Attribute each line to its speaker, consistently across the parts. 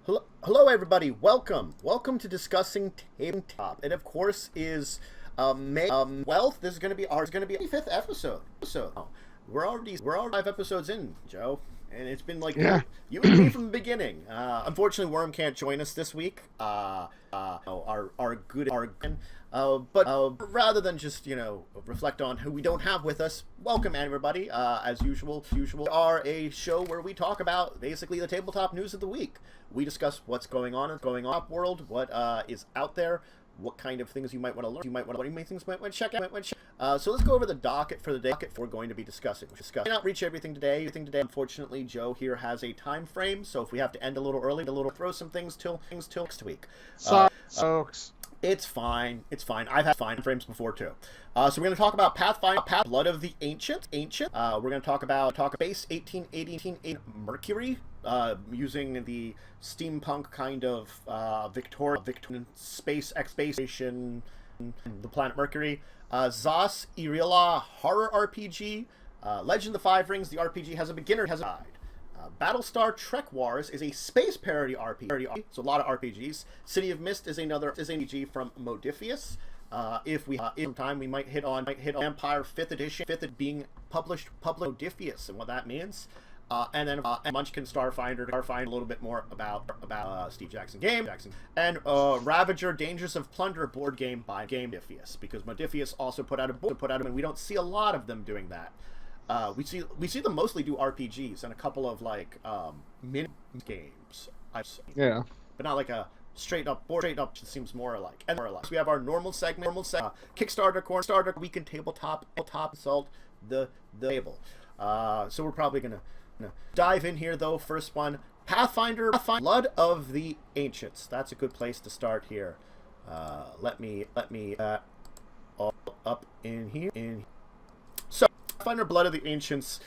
Speaker 1: Hello, everybody. Welcome to Discussing Tabletop. It, of course, is May 12th. This is going to be our 25th episode. So we're already 5 episodes in, Joe, and it's been like you and me from the beginning. Unfortunately, Worm can't join us this week. But rather than just reflect on who we don't have with us, welcome everybody. As usual, we are a show where we talk about basically the tabletop news of the week. We discuss what's going on in the world, what is out there, what kind of things you might want to learn, what things you might want to check out. So let's go over the docket for the day we're going to be discussing. We may not reach everything today. Unfortunately, Joe here has a time frame, so if we have to end a little early, throw some things till next week.
Speaker 2: Folks.
Speaker 1: It's fine. I've had fine frames before too. So we're going to talk about Pathfinder, Blood of the Ancient. We're going to talk about Base 1880 Mercury, using the steampunk kind of Victorian space exploration, the planet Mercury. Xas Irhalla Horror RPG, Legend of the Five Rings. The RPG has a guide. Battlestar Trekwars is a space parody RPG, so a lot of RPGs. City of Mist is another RPG from Modiphius. If sometime we might hit on Empire 5th edition, being published Modiphius and what that means. And then Munchkin Starfinder to find a little bit more about Steve Jackson game, and Ravager Dangers of Plunder board game by Modiphius, because Modiphius also put out and we don't see a lot of them doing that. We see them mostly do RPGs and a couple of mini games.
Speaker 2: Yeah,
Speaker 1: but not like a straight up. It seems more like. So we have our normal segment. Kickstarter Korner. We can tabletop insult the table. So we're probably gonna dive in here though. First one, Pathfinder, Blood of the Ancients. That's a good place to start here. Let me all up in here. So Pathfinder Blood of the Ancients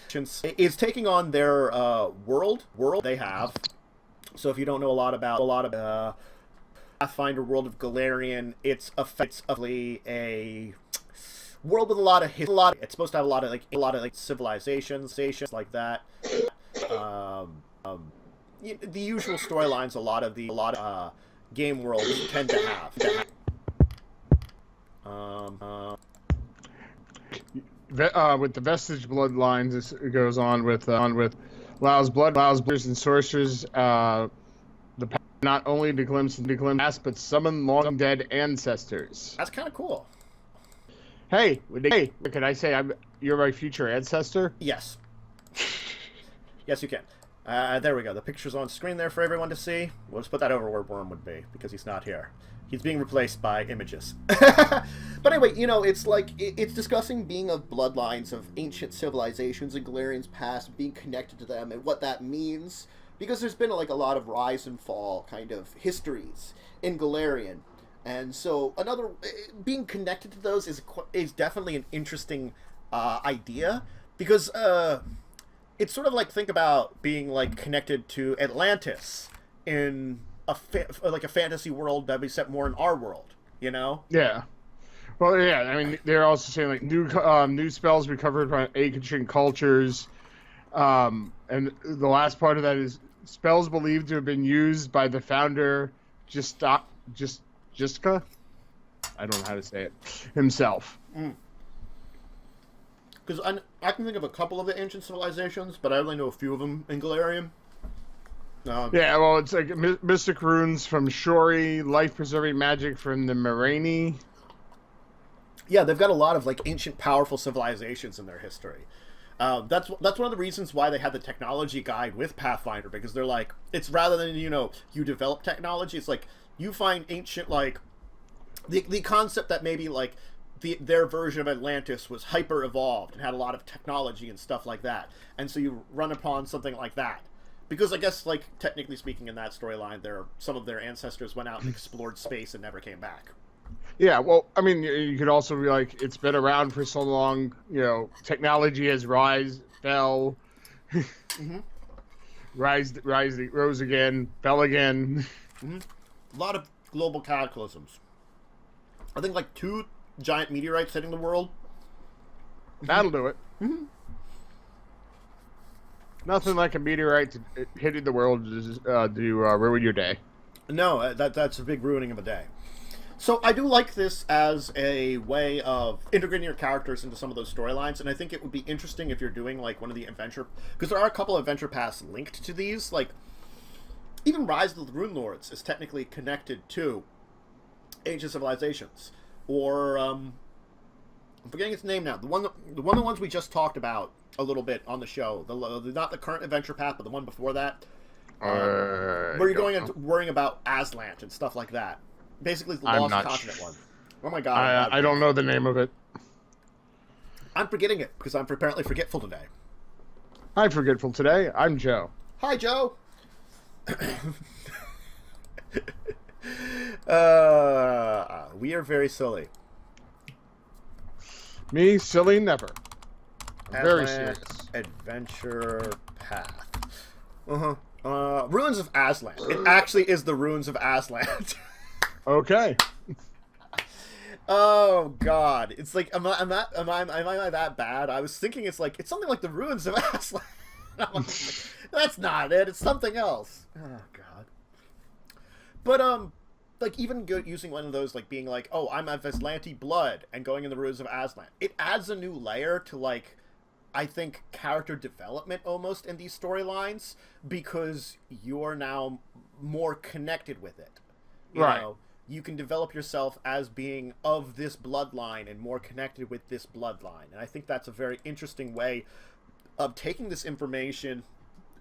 Speaker 1: is taking on their world they have. So if you don't know a lot about Pathfinder World of Galarian, it's effectively a world with a lot of it's supposed to have a lot of civilizations like that. The usual storylines a lot of game worlds tend to have.
Speaker 2: With the vestige bloodlines, it goes on with allows blooders and sorcerers not only to glimpse past, but summon long dead ancestors.
Speaker 1: That's kind of cool.
Speaker 2: Hey, can I say you're my future ancestor?
Speaker 1: Yes. Yes, you can. There we go. The picture's on screen there for everyone to see. We'll just put that over where Worm would be, because he's not here. He's being replaced by images. But anyway, it's discussing being of bloodlines of ancient civilizations and Galarian's past, being connected to them, and what that means. Because there's been a lot of rise and fall kind of histories in Galarian. And so being connected to those is definitely an interesting idea, because it's sort of like, think about being connected to Atlantis in a fantasy world that we set more in our world,
Speaker 2: Yeah. Well, yeah. I mean, they're also saying new spells recovered from ancient cultures, and the last part of that is spells believed to have been used by the founder, Jiska. I don't know how to say it himself.
Speaker 1: Because I can think of a couple of the ancient civilizations, but I only know a few of them in Galarian.
Speaker 2: Yeah, well, it's like mystic runes from Shori, life-preserving magic from the Marani.
Speaker 1: Yeah, they've got a lot of ancient, powerful civilizations in their history. That's one of the reasons why they had the technology guide with Pathfinder, because they're it's rather than you develop technology, it's you find ancient the concept that maybe their version of Atlantis was hyper evolved and had a lot of technology and stuff like that, and so you run upon something like that. Because I guess, technically speaking, in that storyline, some of their ancestors went out and explored space and never came back.
Speaker 2: Yeah, well, I mean, you could also be it's been around for so long, technology has fell,
Speaker 1: mm-hmm.
Speaker 2: rose again, fell again.
Speaker 1: Mm-hmm. A lot of global cataclysms. I think 2 giant meteorites hitting the world.
Speaker 2: That'll do it.
Speaker 1: Mm-hmm.
Speaker 2: Nothing like a meteorite hitting the world to ruin your day.
Speaker 1: No, that's a big ruining of a day. So I do like this as a way of integrating your characters into some of those storylines, and I think it would be interesting if you're doing like one of the adventure, because there are a couple of adventure paths linked to these. Like even Rise of the Rune Lords is technically connected to Ancient Civilizations, or I'm forgetting its name now. The ones we just talked about a little bit on the show. Not the current adventure path, but the one before that, where you're going and worrying about Aslant and stuff like that. Basically, the Lost Continent one. Oh my god!
Speaker 2: I don't know the name of it.
Speaker 1: I'm forgetting it because I'm apparently forgetful today.
Speaker 2: I'm forgetful today. I'm Joe.
Speaker 1: Hi, Joe. We are very silly.
Speaker 2: Me, silly never. Very
Speaker 1: Aslan
Speaker 2: serious.
Speaker 1: Adventure path. Ruins of Aslan. It actually is the Ruins of Aslan.
Speaker 2: Okay.
Speaker 1: Oh God! It's like am I that bad? I was thinking it's something like the Ruins of Aslan. Like, that's not it. It's something else. Oh God! But like even using one of those, like being like, oh, I'm of Aslanti blood, and going in the Ruins of Aslan. It adds a new layer to like, I think, character development almost in these storylines, because you're now more connected with it. You know? You can develop yourself as being of this bloodline and more connected with this bloodline. And I think that's a very interesting way of taking this information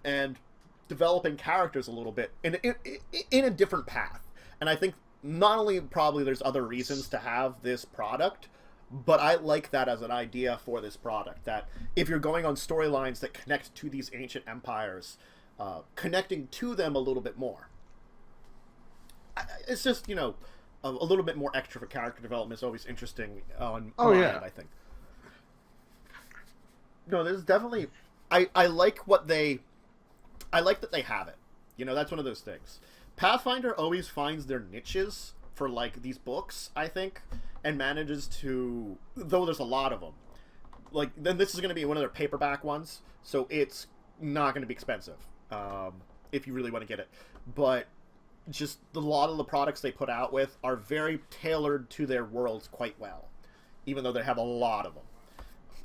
Speaker 1: and developing characters a little bit in a different path. And I think not only probably there's other reasons to have this product, but I like that as an idea for this product, that if you're going on storylines that connect to these ancient empires, connecting to them a little bit more. It's just, you know, a little bit more extra for character development is always interesting on my end, I think. No, there's definitely... I like what they... I like that they have it. You know, that's one of those things. Pathfinder always finds their niches for, like, these books, I think, and manages to... Though there's a lot of them. Like, then this is going to be one of their paperback ones, so it's not going to be expensive, if you really want to get it. But... just a lot of the products they put out with are very tailored to their worlds quite well, even though they have a lot of them.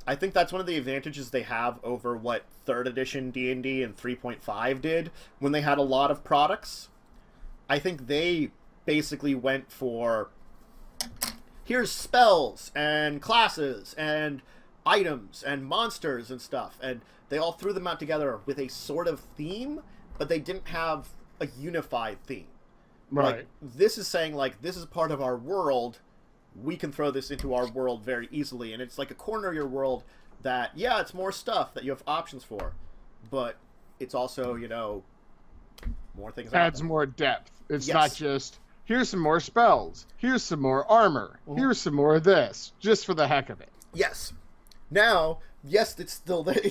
Speaker 1: I think that's one of the advantages they have over what 3rd edition D&D and 3.5 did when they had a lot of products. I think they basically went for, here's spells and classes and items and monsters and stuff, and they all threw them out together with a sort of theme, but they didn't have a unified theme.
Speaker 2: Right.
Speaker 1: Like, this is saying, like, this is part of our world. We can throw this into our world very easily. And it's like a corner of your world that, yeah, it's more stuff that you have options for. But it's also, you know, more things.
Speaker 2: Adds more depth. It's not just, here's some more spells. Here's some more armor. Here's some more of this. Just for the heck of it.
Speaker 1: Yes. Now... yes, it's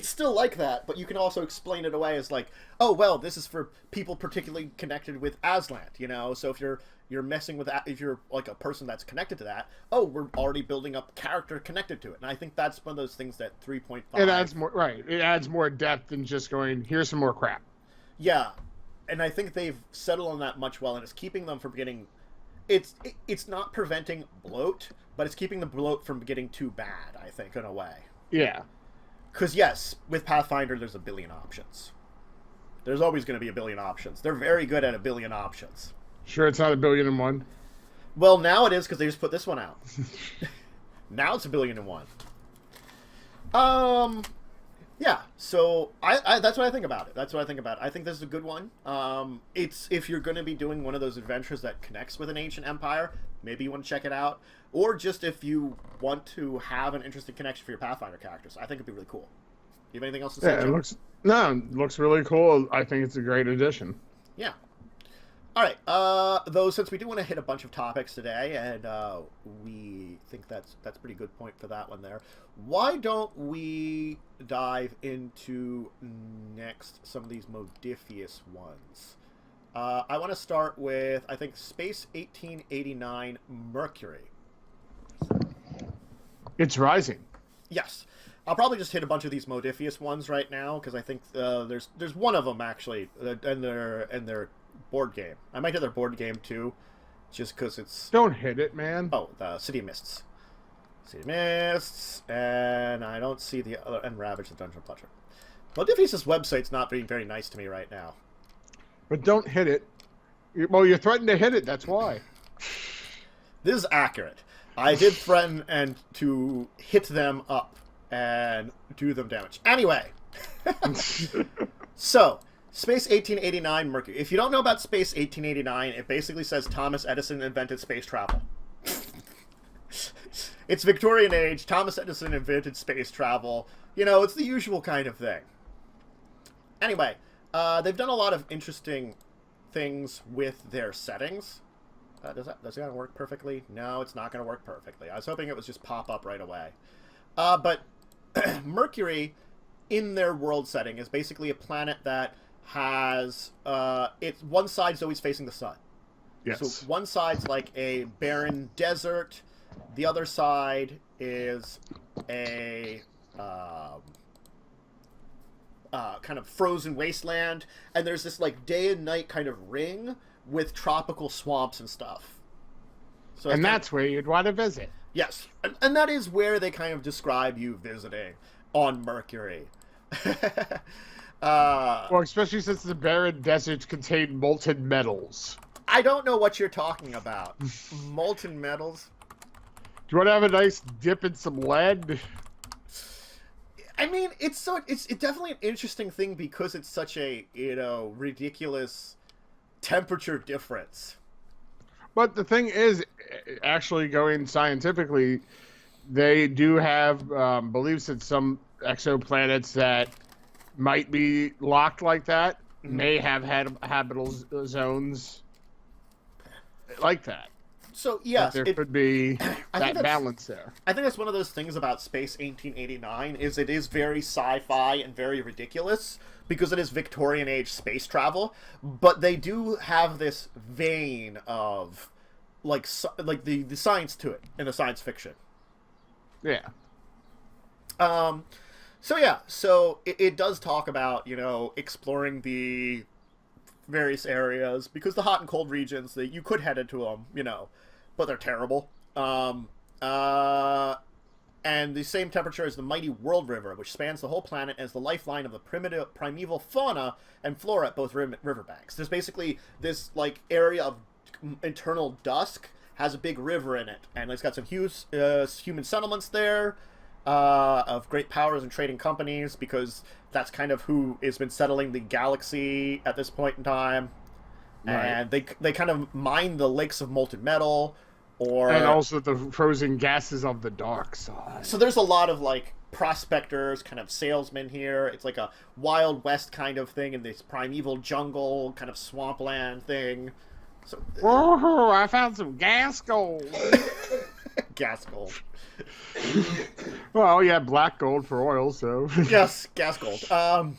Speaker 1: still like that, but you can also explain it away as like, oh well, this is for people particularly connected with Aslant, you know. So if you're messing with that, if you're like a person that's connected to that, oh, we're already building up character connected to it, and I think that's one of those things that 3.5.
Speaker 2: It adds more It adds more depth than just going, here's some more crap.
Speaker 1: Yeah, and I think they've settled on that much well, and it's keeping them from getting. It's not preventing bloat, but it's keeping the bloat from getting too bad, I think, in a way.
Speaker 2: Yeah.
Speaker 1: Because, yes, with Pathfinder, there's a billion options. There's always going to be a billion options. They're very good at a billion options.
Speaker 2: Sure it's not 1,000,000,001?
Speaker 1: Well, now it is, because they just put this one out. Now it's 1,000,000,001. Yeah, so that's what I think about it. I think this is a good one. It's if you're going to be doing one of those adventures that connects with an ancient empire, maybe you want to check it out. Or just if you want to have an interesting connection for your Pathfinder characters, I think it'd be really cool. You have anything else to say?
Speaker 2: Yeah, it looks really cool. I think it's a great addition.
Speaker 1: Yeah. All right. Though, since we do want to hit a bunch of topics today, and we think that's a pretty good point for that one there, why don't we dive into next some of these Modiphius ones? I want to start with, I think, Space 1889 Mercury.
Speaker 2: It's rising.
Speaker 1: Yes. I'll probably just hit a bunch of these Modiphius ones right now because I think there's one of them actually in their board game. I might hit their board game too, just because it's.
Speaker 2: Don't hit it, man.
Speaker 1: Oh, the City of Mists. City of Mists, and I don't see the other, and Ravager the Dungeon Plunder. Modiphius' website's not being very nice to me right now.
Speaker 2: But don't hit it. Well, you threatened to hit it. That's why.
Speaker 1: This is accurate. I did threaten to hit them up and do them damage. Anyway. So, Space 1889 Mercury. If you don't know about Space 1889, it basically says Thomas Edison invented space travel. It's Victorian age. Thomas Edison invented space travel. You know, it's the usual kind of thing. Anyway, they've done a lot of interesting things with their settings. Does that work perfectly? No, it's not going to work perfectly. I was hoping it was just pop up right away. But Mercury, in their world setting, is basically a planet that has it's one side's always facing the sun.
Speaker 2: Yes.
Speaker 1: So one side's like a barren desert. The other side is a kind of frozen wasteland, and there's this like day and night kind of ring with tropical swamps and stuff. So
Speaker 2: and that's where you'd want to visit.
Speaker 1: Yes, and that is where they kind of describe you visiting on Mercury.
Speaker 2: Well, especially since the barren deserts contain molten metals.
Speaker 1: I don't know what you're talking about. Molten metals?
Speaker 2: Do you want to have a nice dip in some lead?
Speaker 1: I mean, it's definitely an interesting thing because it's such a, ridiculous temperature difference.
Speaker 2: But the thing is, actually going scientifically, they do have beliefs that some exoplanets that might be locked like that may have had habitable zones like that.
Speaker 1: So, yes.
Speaker 2: There could be that balance there.
Speaker 1: I think that's one of those things about Space 1889 is it is very sci-fi and very ridiculous because it is Victorian age space travel, but they do have this vein of like the science to it in the science fiction.
Speaker 2: Yeah.
Speaker 1: So it does talk about, exploring the various areas because the hot and cold regions that you could head into them, but they're terrible. And the same temperature as the mighty World River, which spans the whole planet as the lifeline of the primeval fauna and flora at both riverbanks. There's basically this like area of internal dusk has a big river in it, and it's got some human settlements there of great powers and trading companies because that's kind of who has been settling the galaxy at this point in time. Right. And they kind of mine the lakes of molten metal. And
Speaker 2: also the frozen gases of the dark side.
Speaker 1: So there's a lot of like prospectors, kind of salesmen here. It's like a Wild West kind of thing in this primeval jungle, kind of swampland thing. So,
Speaker 2: whoa, I found some gas gold.
Speaker 1: Gas gold.
Speaker 2: Well, yeah, black gold for oil, so.
Speaker 1: Yes, gas gold. So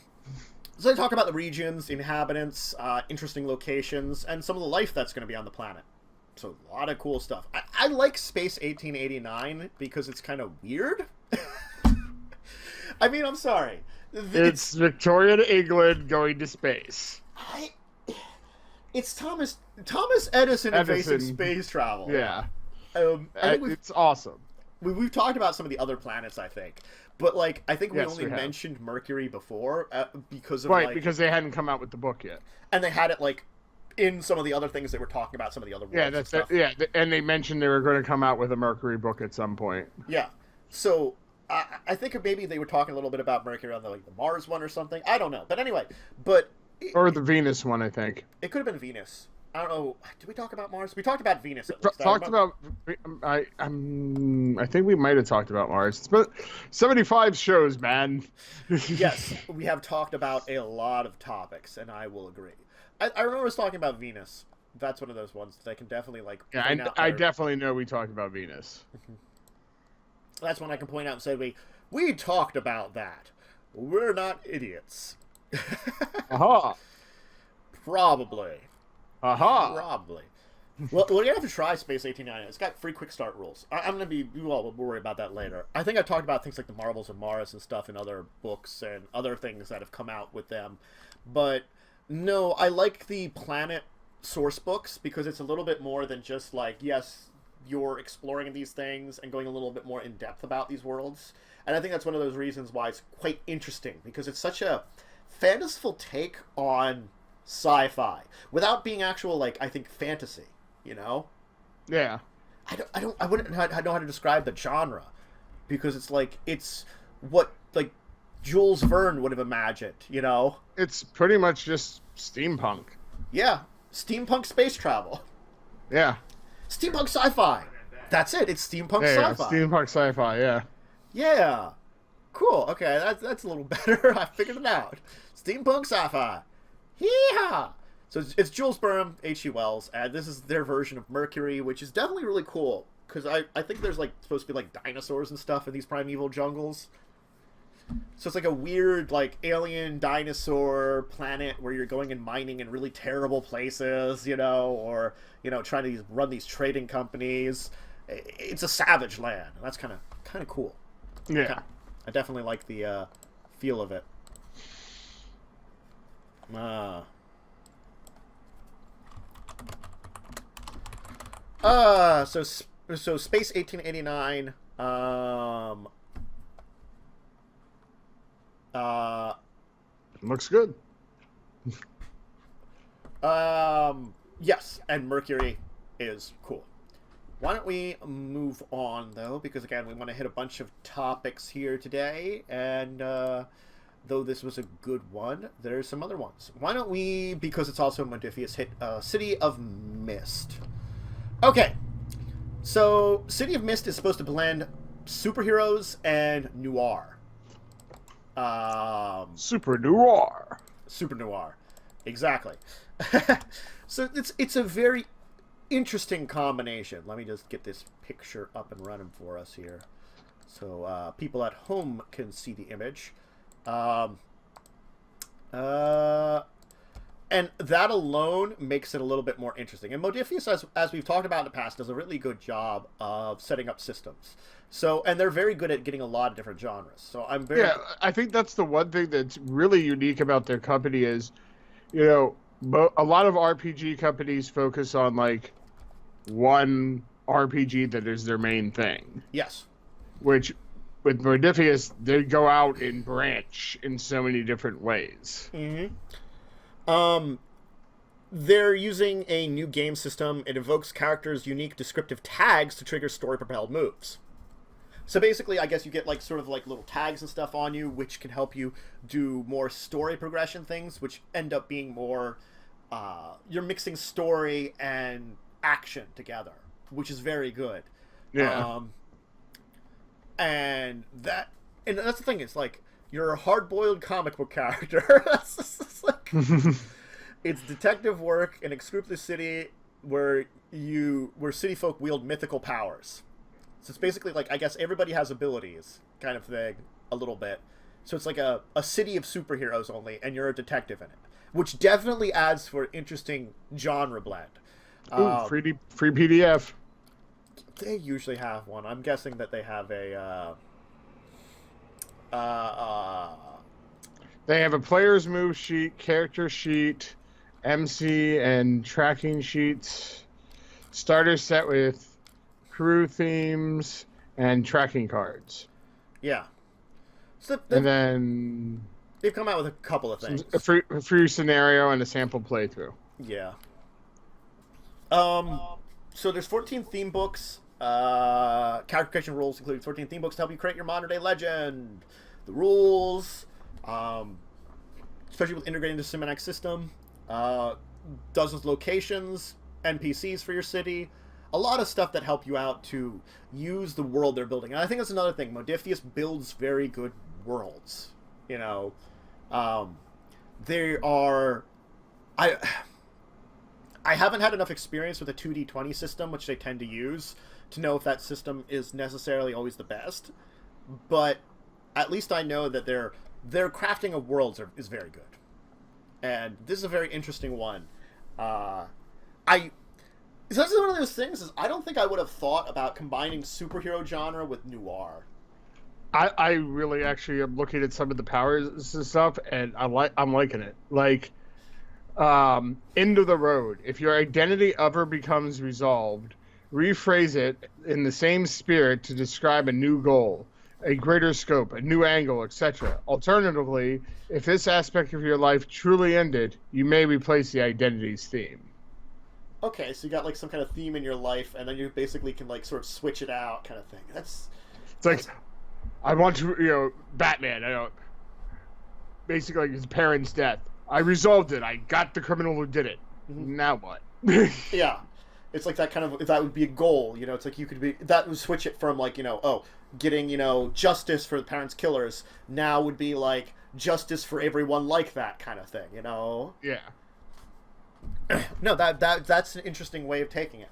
Speaker 1: they talk about the regions, inhabitants, interesting locations, and some of the life that's going to be on the planet. So a lot of cool stuff. I like Space 1889 because it's kind of weird. I mean, I'm sorry.
Speaker 2: It's Victorian England going to space.
Speaker 1: It's Thomas Edison inventing space travel.
Speaker 2: Yeah.
Speaker 1: I think
Speaker 2: it's awesome.
Speaker 1: We've talked about some of the other planets, I think. But, like, I think we only mentioned Mercury before because of,
Speaker 2: because they hadn't come out with the book yet.
Speaker 1: And they had it, like, in some of the other things that we're talking about, some of the other worlds and stuff.
Speaker 2: Yeah, and they mentioned they were going to come out with a Mercury book at some point.
Speaker 1: Yeah. So, I think maybe they were talking a little bit about Mercury on the Mars one or something. I don't know. But anyway,
Speaker 2: or the Venus one, I think.
Speaker 1: It could have been Venus. I don't know. Did we talk about Mars? We talked about Venus at least.
Speaker 2: I think we might have talked about Mars. It's been 75 shows, man.
Speaker 1: Yes, we have talked about a lot of topics, and I will agree. I remember us talking about Venus. That's one of those ones that I can definitely like.
Speaker 2: Yeah, I definitely know we talked about Venus.
Speaker 1: That's one I can point out and say we talked about that. We're not idiots.
Speaker 2: Aha.
Speaker 1: Probably.
Speaker 2: Aha.
Speaker 1: Probably. Well, you're gonna have to try Space 1899. It's got free quick start rules. I'm gonna be we'll worry about that later. I think I talked about things like the Marvels of Mars and stuff in other books and other things that have come out with them. But no, I like the Planet source books because it's a little bit more than just like, yes, you're exploring these things and going a little bit more in depth about these worlds. And I think that's one of those reasons why it's quite interesting, because it's such a fanciful take on sci-fi without being actual, like, I think, fantasy. You know?
Speaker 2: Yeah.
Speaker 1: I wouldn't know how to describe the genre, because it's like, it's what, like, Jules Verne would have imagined, you know?
Speaker 2: It's pretty much just steampunk.
Speaker 1: Yeah. Steampunk space travel.
Speaker 2: Yeah.
Speaker 1: Steampunk sci-fi. That's it. It's steampunk
Speaker 2: Yeah,
Speaker 1: sci-fi.
Speaker 2: steampunk sci-fi, yeah.
Speaker 1: Yeah. Cool. Okay, that's a little better. I figured it out. Steampunk sci-fi. Hee-haw! So it's Jules Verne, H.G. Wells, and this is their version of Mercury, which is definitely really cool, because I think there's like supposed to be like dinosaurs and stuff in these primeval jungles. So it's like a weird like alien dinosaur planet where you're going and mining in really terrible places, you know, or, you know, trying to run these trading companies. It's a savage land, and that's kind of cool.
Speaker 2: Yeah.
Speaker 1: I definitely like the feel of it. So Space 1889.
Speaker 2: Looks good.
Speaker 1: Yes, and Mercury is cool. Why don't we move on, though, because, again, we want to hit a bunch of topics here today, and though this was a good one, there's some other ones. Why don't we, because it's also Modiphius, hit City of Mist. Okay, so City of Mist is supposed to blend superheroes and noir.
Speaker 2: Super noir.
Speaker 1: Super noir, exactly. So it's a very interesting combination. Let me just get this picture up and running for us here, so people at home can see the image. And that alone makes it a little bit more interesting. And Modiphius, as we've talked about in the past, does a really good job of setting up systems. So, and they're very good at getting a lot of different genres. So I'm very...
Speaker 2: Yeah, I think that's the one thing that's really unique about their company is, you know, a lot of RPG companies focus on, like, one RPG that is their main thing.
Speaker 1: Yes.
Speaker 2: Which, with Modiphius, they go out and branch in so many different ways.
Speaker 1: Mm-hmm. They're using a new game system. It evokes characters' unique descriptive tags to trigger story-propelled moves. So basically, I guess you get like sort of like little tags and stuff on you, which can help you do more story progression things, which end up being more, you're mixing story and action together, which is very good.
Speaker 2: Yeah.
Speaker 1: And that's the thing. It's like you're a hard-boiled comic book character. It's like, it's detective work in a scrupulous city where city folk wield mythical powers. So it's basically like, I guess everybody has abilities kind of thing, a little bit. So it's like a city of superheroes only, and you're a detective in it, which definitely adds for an interesting genre blend.
Speaker 2: Ooh, free PDF.
Speaker 1: They usually have one. I'm guessing that they have a...
Speaker 2: They have a player's move sheet, character sheet, MC and tracking sheets, starter set with crew themes, and tracking cards.
Speaker 1: Yeah. So
Speaker 2: and then...
Speaker 1: They've come out with a couple of things.
Speaker 2: A free scenario and a sample playthrough.
Speaker 1: Yeah. So there's 14 theme books. Character creation rules, including 14 theme books to help you create your modern day legend. The rules, especially with integrating the cinematic system, dozens of locations, NPCs for your city, a lot of stuff that help you out to use the world they're building. And I think that's another thing. Modiphius builds very good worlds. You know, they are. I haven't had enough experience with a 2D20 system, which they tend to use, to know if that system is necessarily always the best. But at least I know that their crafting of worlds is very good. And this is a very interesting one. So that's one of those things. Is I don't think I would have thought about combining superhero genre with noir.
Speaker 2: I really actually am looking at some of the powers and stuff, and I'm liking it. Like, end of the road. If your identity ever becomes resolved, rephrase it in the same spirit to describe a new goal, a greater scope, a new angle, etc. Alternatively, if this aspect of your life truly ended, you may replace the identity's theme.
Speaker 1: Okay, so you got like some kind of theme in your life, and then you basically can like sort of switch it out, kind of thing. It's
Speaker 2: like, I want to, Batman. Basically, like his parents' death. I resolved it. I got the criminal who did it. Mm-hmm. Now what?
Speaker 1: Yeah, it's like that kind of. That would be a goal, It's like you could be that would switch it from like getting justice for the parents' killers. Now would be like justice for everyone like that kind of thing,
Speaker 2: Yeah.
Speaker 1: No, that's an interesting way of taking it.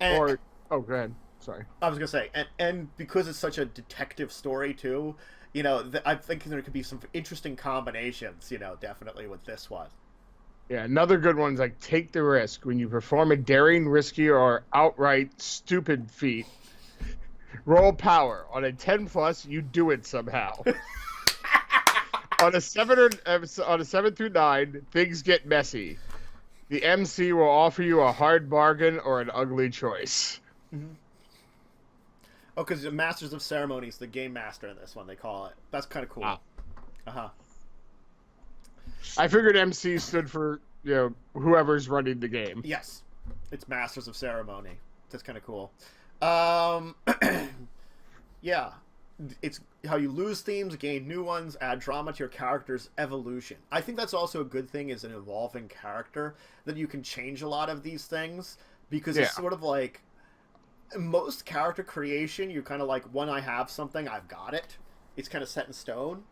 Speaker 1: And,
Speaker 2: go ahead. Sorry.
Speaker 1: I was gonna say, and because it's such a detective story too, I'm thinking there could be some interesting combinations, definitely with this one.
Speaker 2: Yeah, another good one is like take the risk when you perform a daring, risky, or outright stupid feat. Roll power on a 10+. You do it somehow. on a 7 through 9, things get messy. The MC will offer you a hard bargain or an ugly choice.
Speaker 1: Mm-hmm. Oh, because the Masters of Ceremonies, the game master in this one, they call it. That's kind of cool. Uh-huh.
Speaker 2: I figured MC stood for, whoever's running the game.
Speaker 1: Yes. It's Masters of Ceremony. That's kind of cool. Yeah. It's how you lose themes, gain new ones, add drama to your character's evolution. I think that's also a good thing as an evolving character, that you can change a lot of these things, because it's sort of like most character creation, you're kind of like, when I have something, I've got it. It's kind of set in stone.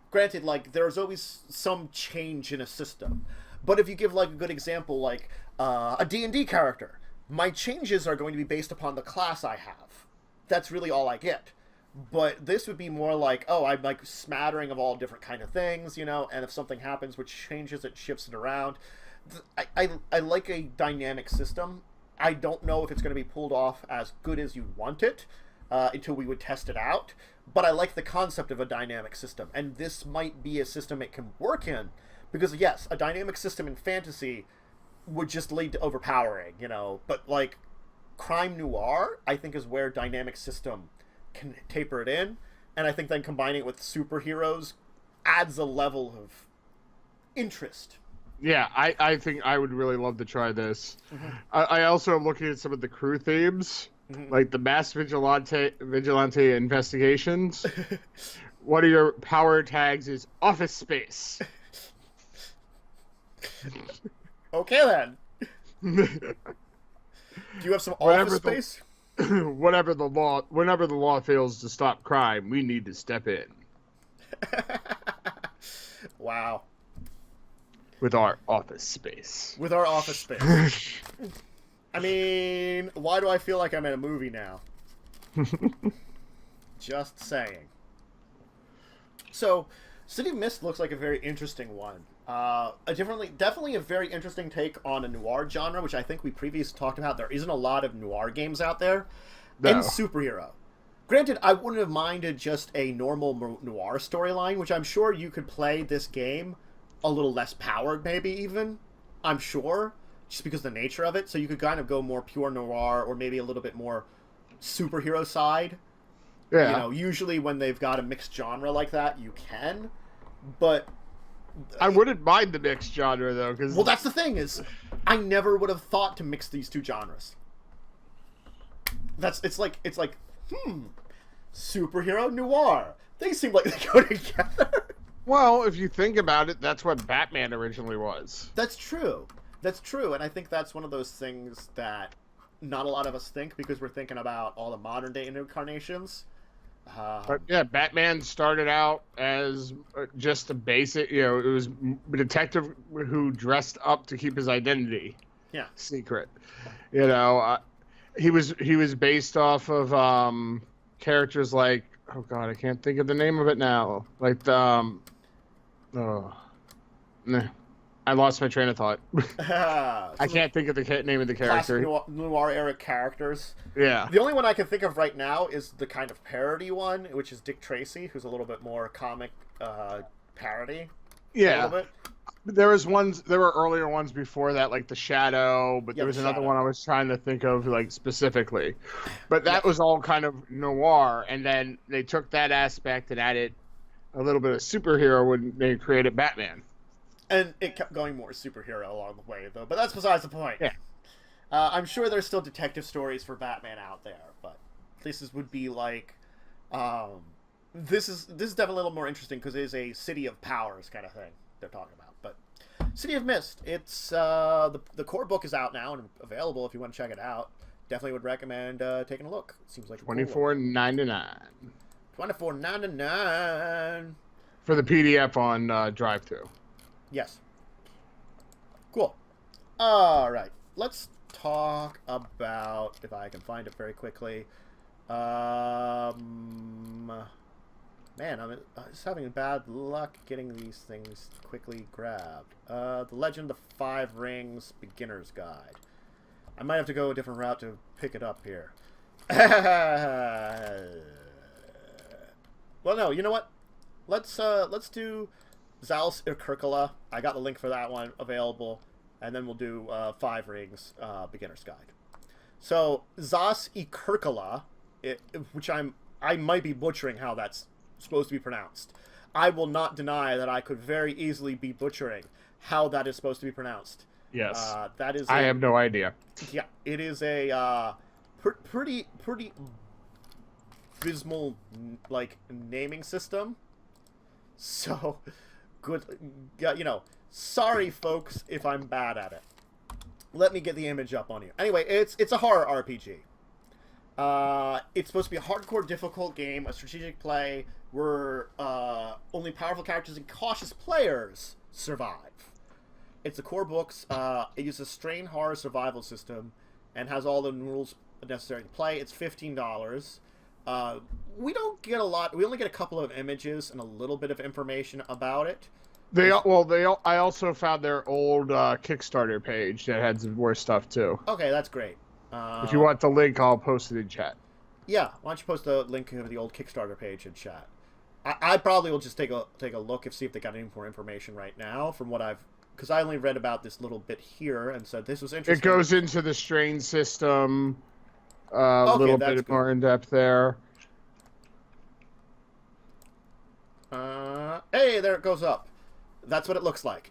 Speaker 1: Granted, like, there's always some change in a system. But if you give, like, a good example, like, a D&D character, my changes are going to be based upon the class I have. That's really all I get. But this would be more like, I'm like smattering of all different kind of things, and if something happens which changes it, shifts it around. I like a dynamic system. I don't know if it's going to be pulled off as good as you want it until we would test it out. But I like the concept of a dynamic system. And this might be a system it can work in. Because, yes, a dynamic system in fantasy would just lead to overpowering, But, like, crime noir, I think, is where dynamic system can taper it in. And I think then combining it with superheroes adds a level of interest.
Speaker 2: Yeah, I think I would really love to try this. Mm-hmm. I also am looking at some of the crew themes, like the mass vigilante investigations. One of your power tags is office space.
Speaker 1: Okay then. Do you have some office space?
Speaker 2: Whenever the law fails to stop crime, we need to step in.
Speaker 1: Wow.
Speaker 2: With our office space.
Speaker 1: I mean, why do I feel like I'm in a movie now? Just saying. So, City of Mist looks like a very interesting one. Definitely a very interesting take on a noir genre, which I think we previously talked about. There isn't a lot of noir games out there. No. And superhero. Granted, I wouldn't have minded just a normal noir storyline, which I'm sure you could play this game a little less powered, maybe even. I'm sure, just because of the nature of it. So you could kind of go more pure noir, or maybe a little bit more superhero side. Yeah. Usually when they've got a mixed genre like that, you can. But
Speaker 2: I wouldn't mind the mixed genre though, because
Speaker 1: that's the thing is, I never would have thought to mix these two genres. It's like superhero noir. They seem like they go together.
Speaker 2: Well, if you think about it, that's what Batman originally was.
Speaker 1: That's true, and I think that's one of those things that not a lot of us think, because we're thinking about all the modern day incarnations.
Speaker 2: But yeah, Batman started out as just a basic, it was a detective who dressed up to keep his identity secret. He was based off of characters like, oh god, I can't think of the name of it now. Like the I I lost my train of thought.
Speaker 1: I
Speaker 2: I can't think of the name of the character.
Speaker 1: Classic noir era characters.
Speaker 2: Yeah.
Speaker 1: The only one I can think of right now is the kind of parody one, which is Dick Tracy, who's a little bit more comic parody.
Speaker 2: Yeah.
Speaker 1: A little bit.
Speaker 2: There were earlier ones before that, like the Shadow, but
Speaker 1: Yeah,
Speaker 2: there was
Speaker 1: the
Speaker 2: another
Speaker 1: Shadow.
Speaker 2: one I was trying to think of, like, specifically. But that was all kind of noir, and then they took that aspect and added a little bit of superhero when they created Batman.
Speaker 1: And it kept going more superhero along the way, though. But that's besides the point.
Speaker 2: Yeah.
Speaker 1: I'm sure there's still detective stories for Batman out there, but this would be like, this is definitely a little more interesting because it is a City of Powers kind of thing they're talking about. But City of Mist, it's the core book is out now and available if you want to check it out. Definitely would recommend taking a look. It seems like
Speaker 2: $24.99
Speaker 1: $24.99
Speaker 2: for the PDF on drive-thru.
Speaker 1: Yes. Cool. All right. Let's talk about, if I can find it very quickly. Man, I'm just having bad luck getting these things quickly grabbed. The Legend of the Five Rings Beginner's Guide. I might have to go a different route to pick it up here. Well, no, you know what? Let's do Xas Irhalla. I got the link for that one available, and then we'll do Five Rings Beginner's Guide. So Xas Irhalla, which I might be butchering how that's supposed to be pronounced. I will not deny that I could very easily be butchering how that is supposed to be pronounced.
Speaker 2: Yes.
Speaker 1: That is.
Speaker 2: I have no idea.
Speaker 1: Yeah, it is a pretty abysmal like naming system. So good, yeah, sorry folks if I'm bad at it. Let me get the image up on you. Anyway, it's a horror RPG. It's supposed to be a hardcore, difficult game, a strategic play where only powerful characters and cautious players survive. It's the core books. It uses a strain horror survival system and has all the rules necessary to play. It's $15. We don't get a lot. We only get a couple of images and a little bit of information about it.
Speaker 2: I also found their old Kickstarter page that had some more stuff too.
Speaker 1: Okay, that's great.
Speaker 2: If you want the link, I'll post it in chat.
Speaker 1: Yeah, why don't you post the link to the old Kickstarter page in chat? I probably will just take a look and see if they got any more information right now from what because I only read about this little bit here and said this was interesting.
Speaker 2: It goes into the strain system, a little bit more in depth there.
Speaker 1: Hey, there it goes up. That's what it looks like.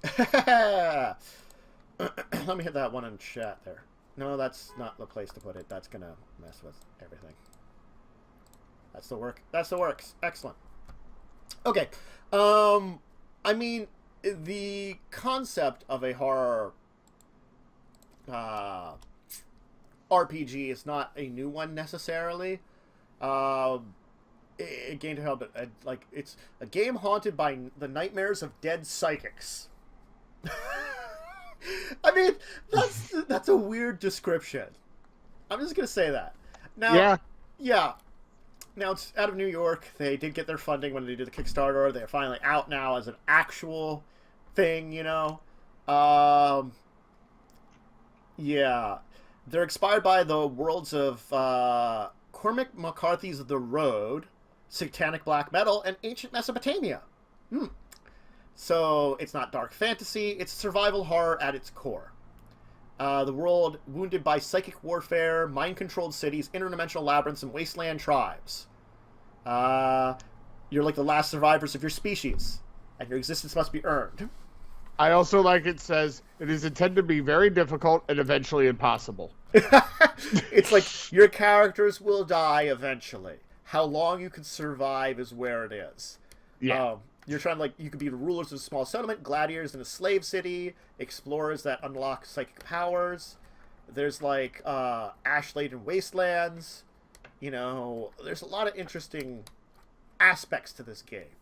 Speaker 1: Let me hit that one in chat there. No, that's not the place to put it. That's gonna mess with everything. That's the work. That's the works. Excellent. Okay. I mean, the concept of a horror RPG is not a new one necessarily. It gained help. Like, it's a game haunted by the nightmares of dead psychics. I mean, that's a weird description. I'm just gonna say that. Now, yeah. Now it's out of New York. They did get their funding when they did the Kickstarter. They're finally out now as an actual thing. Yeah, they're inspired by the worlds of Cormac McCarthy's The Road, Satanic Black Metal, and Ancient Mesopotamia. So it's not dark fantasy, it's survival horror at its core. The world wounded by psychic warfare, mind-controlled cities, interdimensional labyrinths, and wasteland tribes. You're like the last survivors of your species, and your existence must be earned.
Speaker 2: I also like it says, it is intended to be very difficult and eventually impossible.
Speaker 1: It's like, your characters will die eventually. How long you can survive is where it is.
Speaker 2: Yeah.
Speaker 1: You're trying to, you could be the rulers of a small settlement, gladiators in a slave city, explorers that unlock psychic powers. There's, ash-laden wastelands. There's a lot of interesting aspects to this game.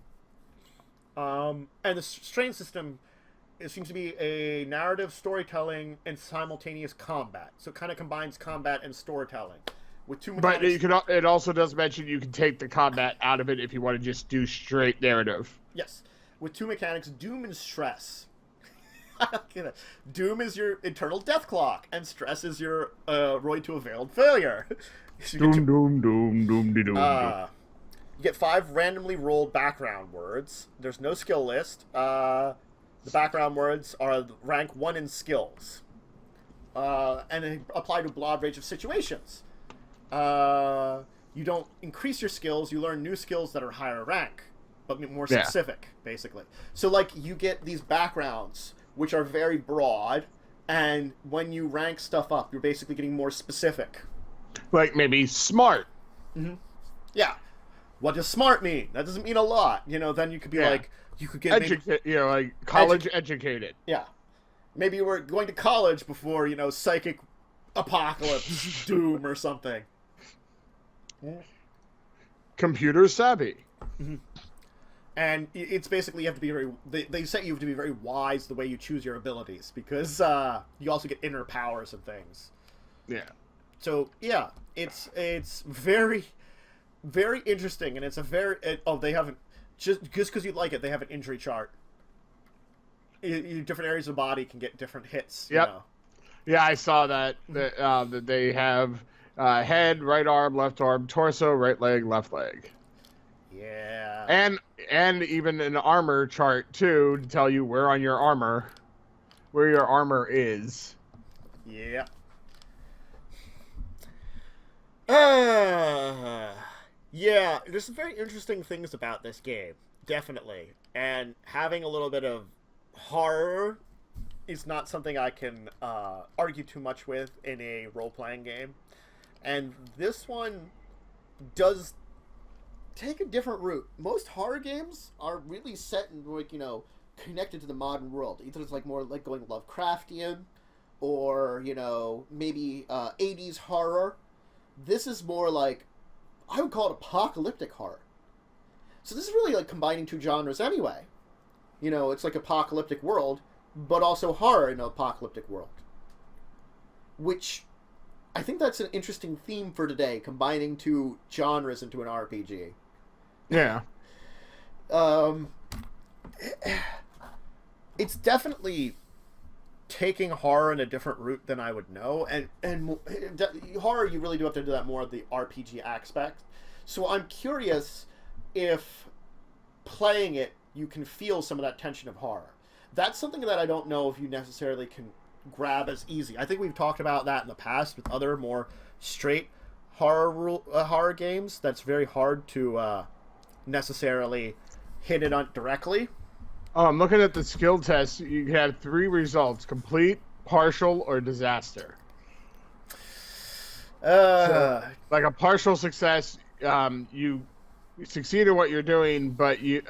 Speaker 1: And the strain system, it seems to be a narrative, storytelling, and simultaneous combat. So it kind of combines combat and storytelling. With two mechanics.
Speaker 2: But it also does mention you can take the combat out of it if you want to just do straight narrative.
Speaker 1: Yes. With two mechanics, Doom and Stress. Doom is your internal death clock, and stress is your road to a veiled failure.
Speaker 2: Doom.
Speaker 1: You get 5 randomly rolled background words. There's no skill list. The background words are rank 1 in skills. And they apply to a broad range of situations. You don't increase your skills, you learn new skills that are higher rank, but more specific, basically. So, like, you get these backgrounds, which are very broad, and when you rank stuff up, you're basically getting more specific.
Speaker 2: Like, maybe smart.
Speaker 1: Mm-hmm. Yeah. What does smart mean? That doesn't mean a lot. Then you could be like, you could get...
Speaker 2: like, college educated.
Speaker 1: Yeah. Maybe you were going to college before, psychic apocalypse, doom, or something.
Speaker 2: Computer savvy.
Speaker 1: Mm-hmm. And it's basically you have to be very... They say you have to be very wise the way you choose your abilities, because you also get inner powers and things.
Speaker 2: Yeah.
Speaker 1: So, yeah, it's very, very interesting, and it's a very... they haven't... Just because you like it, they have an injury chart. Different areas of the body can get different hits.
Speaker 2: Yep. Yeah, I saw that that they have head, right arm, left arm, torso, right leg, left leg.
Speaker 1: Yeah.
Speaker 2: And even an armor chart too to tell you where your armor is.
Speaker 1: Yeah. Yeah, there's some very interesting things about this game, definitely. And having a little bit of horror is not something I can argue too much with in a role-playing game. And this one does take a different route. Most horror games are really set in, like, connected to the modern world. Either it's like more like going Lovecraftian or, maybe 80s horror. This is more like, I would call it apocalyptic horror. So this is really like combining 2 genres anyway. It's like apocalyptic world, but also horror in an apocalyptic world. Which, I think that's an interesting theme for today, combining 2 genres into an RPG.
Speaker 2: Yeah.
Speaker 1: It's definitely taking horror in a different route than I would know, and horror, you really do have to do that more of the RPG aspect. So I'm curious if playing it, you can feel some of that tension of horror. That's something that I don't know if you necessarily can grab as easy. I think we've talked about that in the past with other more straight horror games. That's very hard to necessarily hit it on directly.
Speaker 2: Oh, I'm looking at the skill test. You have 3 results: complete, partial, or disaster. So, like a partial success, you succeed at what you're doing, but you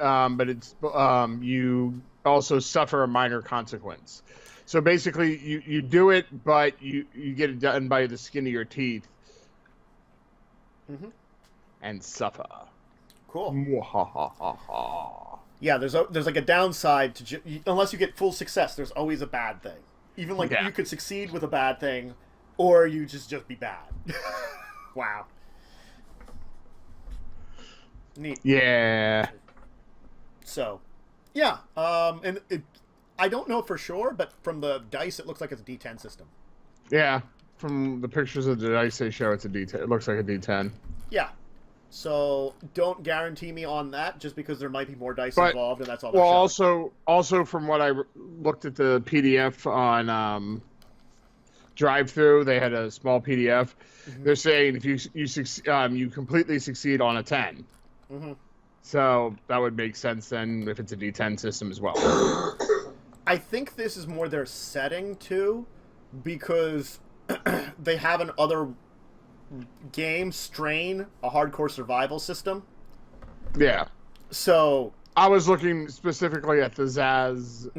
Speaker 2: also suffer a minor consequence. So basically, you do it, but you get it done by the skin of your teeth, and suffer.
Speaker 1: Cool. Yeah, there's like a downside to unless you get full success. There's always a bad thing. Even like you could succeed with a bad thing, or you just be bad. Wow. Neat.
Speaker 2: Yeah.
Speaker 1: So, yeah. And I don't know for sure, but from the dice, it looks like it's a D10 system.
Speaker 2: Yeah. From the pictures of the dice they show, it's a D10. It looks like a D10.
Speaker 1: Yeah. So don't guarantee me on that, just because there might be more dice involved, and that's all.
Speaker 2: Well, also from what I looked at the PDF on Drive-Thru, they had a small PDF. Mm-hmm. They're saying if you completely succeed on a 10. Mm-hmm. So that would make sense then if it's a D10 system as well.
Speaker 1: I think this is more their setting too, because they have an other game, Strain, a hardcore survival system.
Speaker 2: Yeah.
Speaker 1: So
Speaker 2: I was looking specifically at the Xas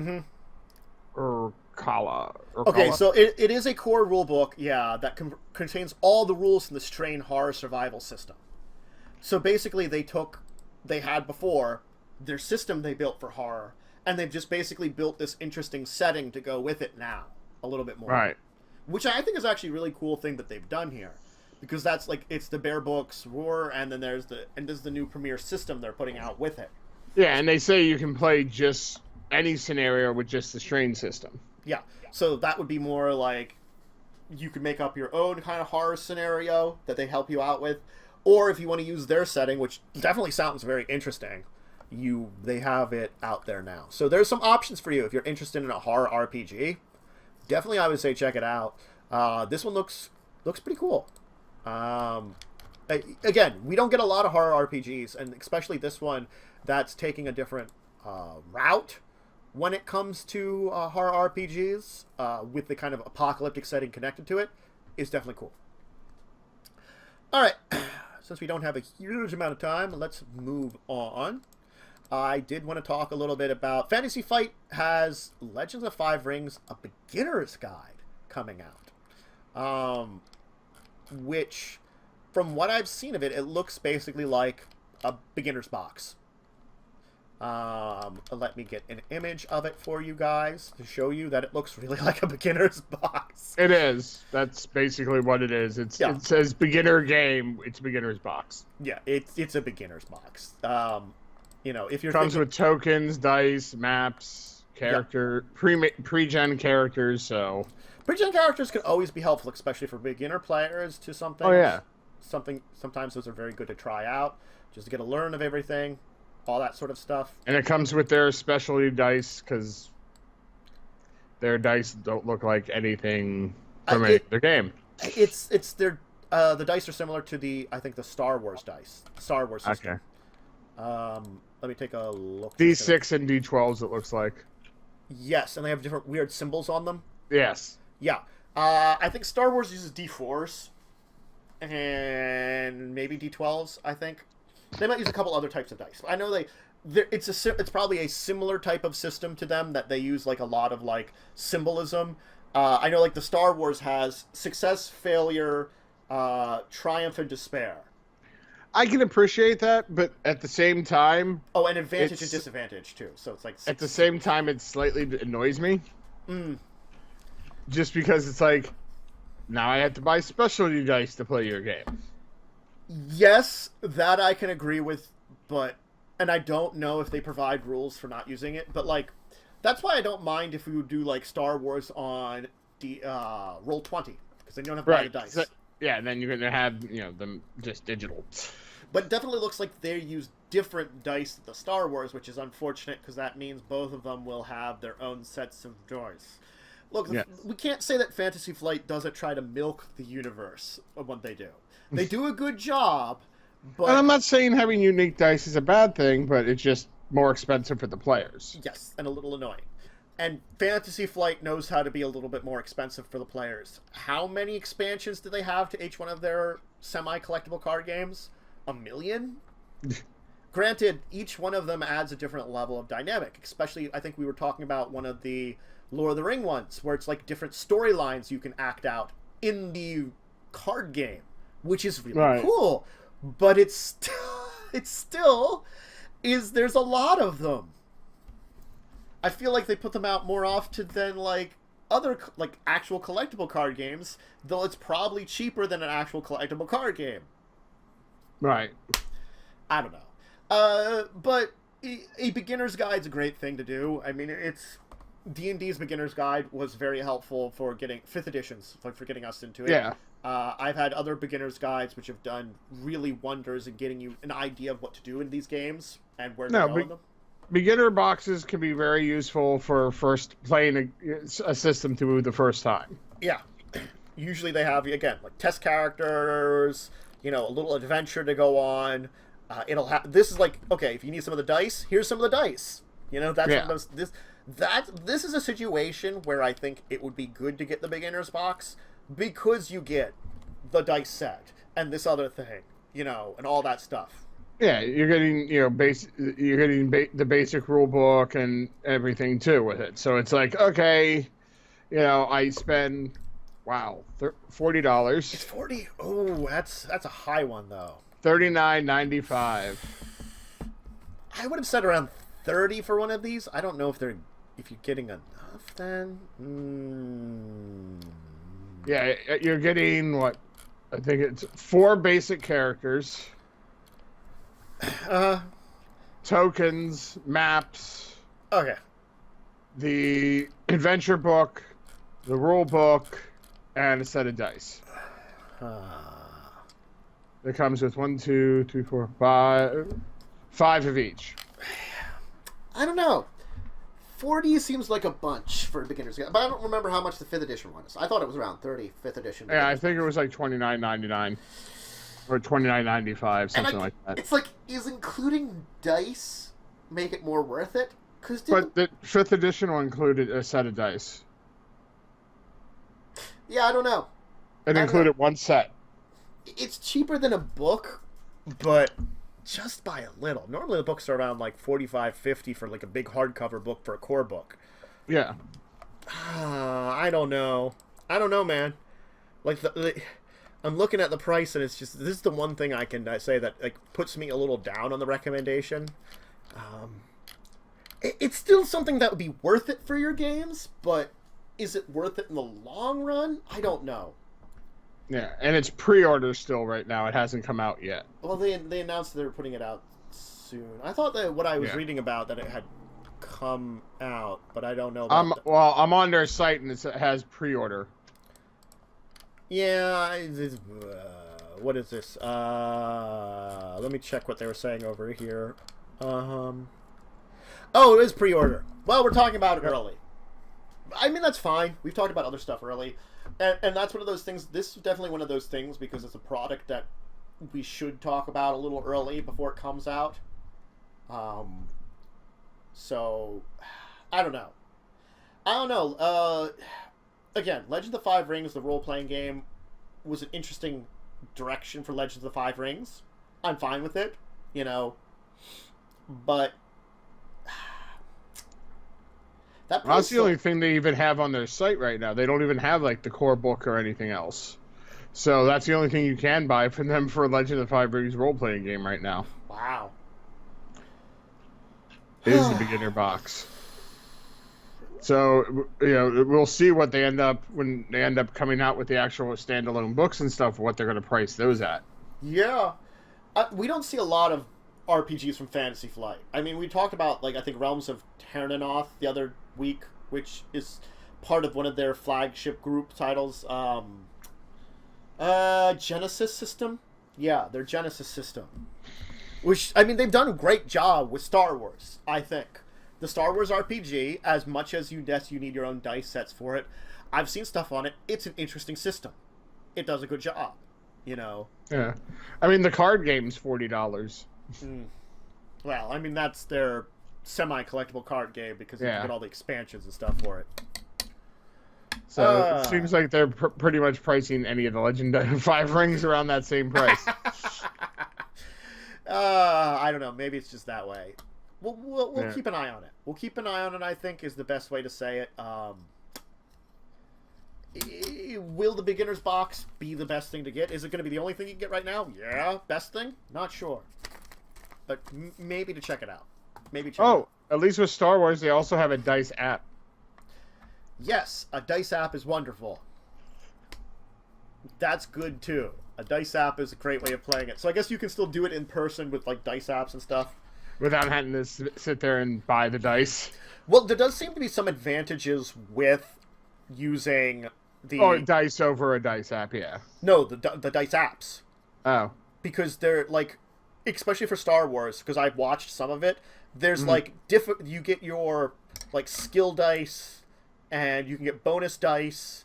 Speaker 2: Irhalla.
Speaker 1: Okay, so it is a core rulebook, that contains all the rules from the Strain horror survival system. So basically they had before their system they built for horror, and they've just basically built this interesting setting to go with it now, a little bit more.
Speaker 2: Right.
Speaker 1: Which I think is actually a really cool thing that they've done here. Because that's like, it's the Bear Books Roar, and then there's the new Premier system they're putting out with it.
Speaker 2: Yeah, and they say you can play just any scenario with just the strain system.
Speaker 1: Yeah, so that would be more like you could make up your own kind of horror scenario that they help you out with, or if you want to use their setting, which definitely sounds very interesting, they have it out there now. So there's some options for you if you're interested in a horror RPG. Definitely, I would say check it out. This one looks pretty cool. Again, we don't get a lot of horror RPGs, and especially this one that's taking a different route when it comes to horror RPGs with the kind of apocalyptic setting connected to it is definitely cool. All right, since we don't have a huge amount of time, let's move on. I did want to talk a little bit about Fantasy Flight has Legends of Five Rings, a beginner's guide coming out, which, from what I've seen of it, it looks basically like a beginner's box. Let me get an image of it for you guys to show you that it looks really like a beginner's box.
Speaker 2: It is. That's basically what it is. It says beginner game. It's a beginner's box.
Speaker 1: Yeah, it's a beginner's box. If you're
Speaker 2: comes with tokens, dice, maps, character, pre-gen characters. So
Speaker 1: pre-gen characters can always be helpful, especially for beginner players to something.
Speaker 2: Oh yeah.
Speaker 1: Sometimes those are very good to try out, just to get a learn of everything, all that sort of stuff.
Speaker 2: And it comes with their specialty dice, because their dice don't look like anything from their game.
Speaker 1: It's their the dice are similar to the Star Wars dice, Star Wars system.
Speaker 2: Okay.
Speaker 1: Let me take a look.
Speaker 2: D6 and D12s, it looks like.
Speaker 1: Yes, and they have different weird symbols on them.
Speaker 2: Yes.
Speaker 1: Yeah. I think Star Wars uses D4s. And maybe D12s, I think. They might use a couple other types of dice. I know it's probably a similar type of system to them that they use like a lot of like symbolism. I know like the Star Wars has success, failure, triumph, and despair.
Speaker 2: I can appreciate that, but at the same time...
Speaker 1: Oh, and advantage and disadvantage, too. So it's like...
Speaker 2: At the same time, it slightly annoys me. Just because it's like, now I have to buy specialty dice to play your game.
Speaker 1: Yes, that I can agree with, and I don't know if they provide rules for not using it, but like, that's why I don't mind if we would do like Star Wars on the Roll20, because then you don't have to buy the dice.
Speaker 2: So, yeah, and then you're going to have, them just digital.
Speaker 1: But it definitely looks like they use different dice than the Star Wars, which is unfortunate, because that means both of them will have their own sets of dice. Look, we can't say that Fantasy Flight doesn't try to milk the universe of what they do. They do a good job, but...
Speaker 2: And I'm not saying having unique dice is a bad thing, but it's just more expensive for the players.
Speaker 1: Yes, and a little annoying. And Fantasy Flight knows how to be a little bit more expensive for the players. How many expansions do they have to each one of their semi-collectible card games? 1 million? Granted, each one of them adds a different level of dynamic. Especially, I think we were talking about one of the Lord of the Ring ones, where it's like different storylines you can act out in the card game, which is really cool. But it's still there's a lot of them. I feel like they put them out more often than like other like actual collectible card games, though it's probably cheaper than an actual collectible card game.
Speaker 2: Right.
Speaker 1: I don't know. But a beginner's guide's a great thing to do. I mean, D&D's beginner's guide was very helpful for getting 5th editions, for getting us into it.
Speaker 2: Yeah.
Speaker 1: I've had other beginner's guides which have done really wonders in getting you an idea of what to do in these games and where to go in them.
Speaker 2: Beginner boxes can be very useful for first playing a system through the first time.
Speaker 1: Yeah. Usually they have, again, like test characters, a little adventure to go on. This is like, okay, if you need some of the dice, here's some of the dice. This is a situation where I think it would be good to get the beginner's box because you get the dice set and this other thing, and all that stuff.
Speaker 2: Yeah, you're getting, the basic rule book and everything too with it. So it's like, okay, I spend, $40.
Speaker 1: It's 40. Oh, that's a high one though.
Speaker 2: $39.95.
Speaker 1: I would have said around 30 for one of these. I don't know if you're getting enough then.
Speaker 2: Yeah, you're getting what? I think it's 4 basic characters. Tokens, maps.
Speaker 1: Okay.
Speaker 2: the adventure book, the rule book, and a set of dice. It comes with 1, 2, 3, 4, 5 of each.
Speaker 1: I don't know. 40 seems like a bunch for beginners, but I don't remember how much the 5th edition was. I thought it was around 30, 5th edition.
Speaker 2: Yeah, I think it was like $29.99 or $29.95, something like that.
Speaker 1: It's like, is including dice make it more worth it?
Speaker 2: But the 5th edition will include a set of dice.
Speaker 1: Yeah, I don't know.
Speaker 2: It included one set.
Speaker 1: It's cheaper than a book, but just by a little. Normally the books are around like $45, $50 for like a big hardcover book for a core book.
Speaker 2: Yeah.
Speaker 1: I don't know. I don't know, man. Like I'm looking at the price, and it's just, this is the one thing I can say that like puts me a little down on the recommendation. It's still something that would be worth it for your games, but is it worth it in the long run? I don't know.
Speaker 2: Yeah, and it's pre-order still right now. It hasn't come out yet.
Speaker 1: Well, they announced they were putting it out soon. I thought that what I was reading about that it had come out, but I don't know about
Speaker 2: Well, I'm on their site, and it has pre-order.
Speaker 1: Yeah, what is this? Let me check what they were saying over here. Oh, it is pre-order. Well, we're talking about it early. I mean, that's fine. We've talked about other stuff early. And that's one of those things. This is definitely one of those things because it's a product that we should talk about a little early before it comes out. So, I don't know. Again, Legend of the Five Rings, the role-playing game, was an interesting direction for Legends of the Five Rings. I'm fine with it, you know. But
Speaker 2: that's the only thing they even have on their site right now. They don't even have like the core book or anything else. So that's the only thing you can buy from them for Legend of the Five Rings role-playing game right now.
Speaker 1: Wow.
Speaker 2: It is the beginner box. So, you know, we'll see what they end up when they end up coming out with the actual standalone books and stuff, what they're going to price those at.
Speaker 1: Yeah. We don't see a lot of RPGs from Fantasy Flight. I mean, we talked about, like, I think Realms of Terranoth the other week, which is part of one of their flagship group titles. Genesis System? Yeah, their Genesis System. Which, I mean, they've done a great job with Star Wars, I think. The Star Wars RPG, as much as you need your own dice sets for it, I've seen stuff on it. It's an interesting system. It does a good job, you know.
Speaker 2: Yeah. I mean, the card game's $40.
Speaker 1: Well, I mean, that's their semi-collectible card game because they get all the expansions and stuff for it.
Speaker 2: So it seems like they're pretty much pricing any of the Legend of Five Rings around that same price.
Speaker 1: I don't know. Maybe it's just that way. We'll keep an eye on it. We'll keep an eye on it, I think, is the best way to say it. Will the beginner's box be the best thing to get? Is it going to be the only thing you can get right now? Yeah. Best thing? Not sure. But maybe to check it out. Maybe check it out.
Speaker 2: At least with Star Wars, they also have a dice app.
Speaker 1: Yes, a dice app is wonderful. That's good, too. A dice app is a great way of playing it. So I guess you can still do it in person with, like, dice apps and stuff.
Speaker 2: Without having to sit there and buy the dice.
Speaker 1: Well, there does seem to be some advantages with using the...
Speaker 2: dice over a dice app, yeah.
Speaker 1: No, the dice apps.
Speaker 2: Oh.
Speaker 1: Because they're, like, especially for Star Wars, because I've watched some of it, there's, like, you get your, like, skill dice, and you can get bonus dice,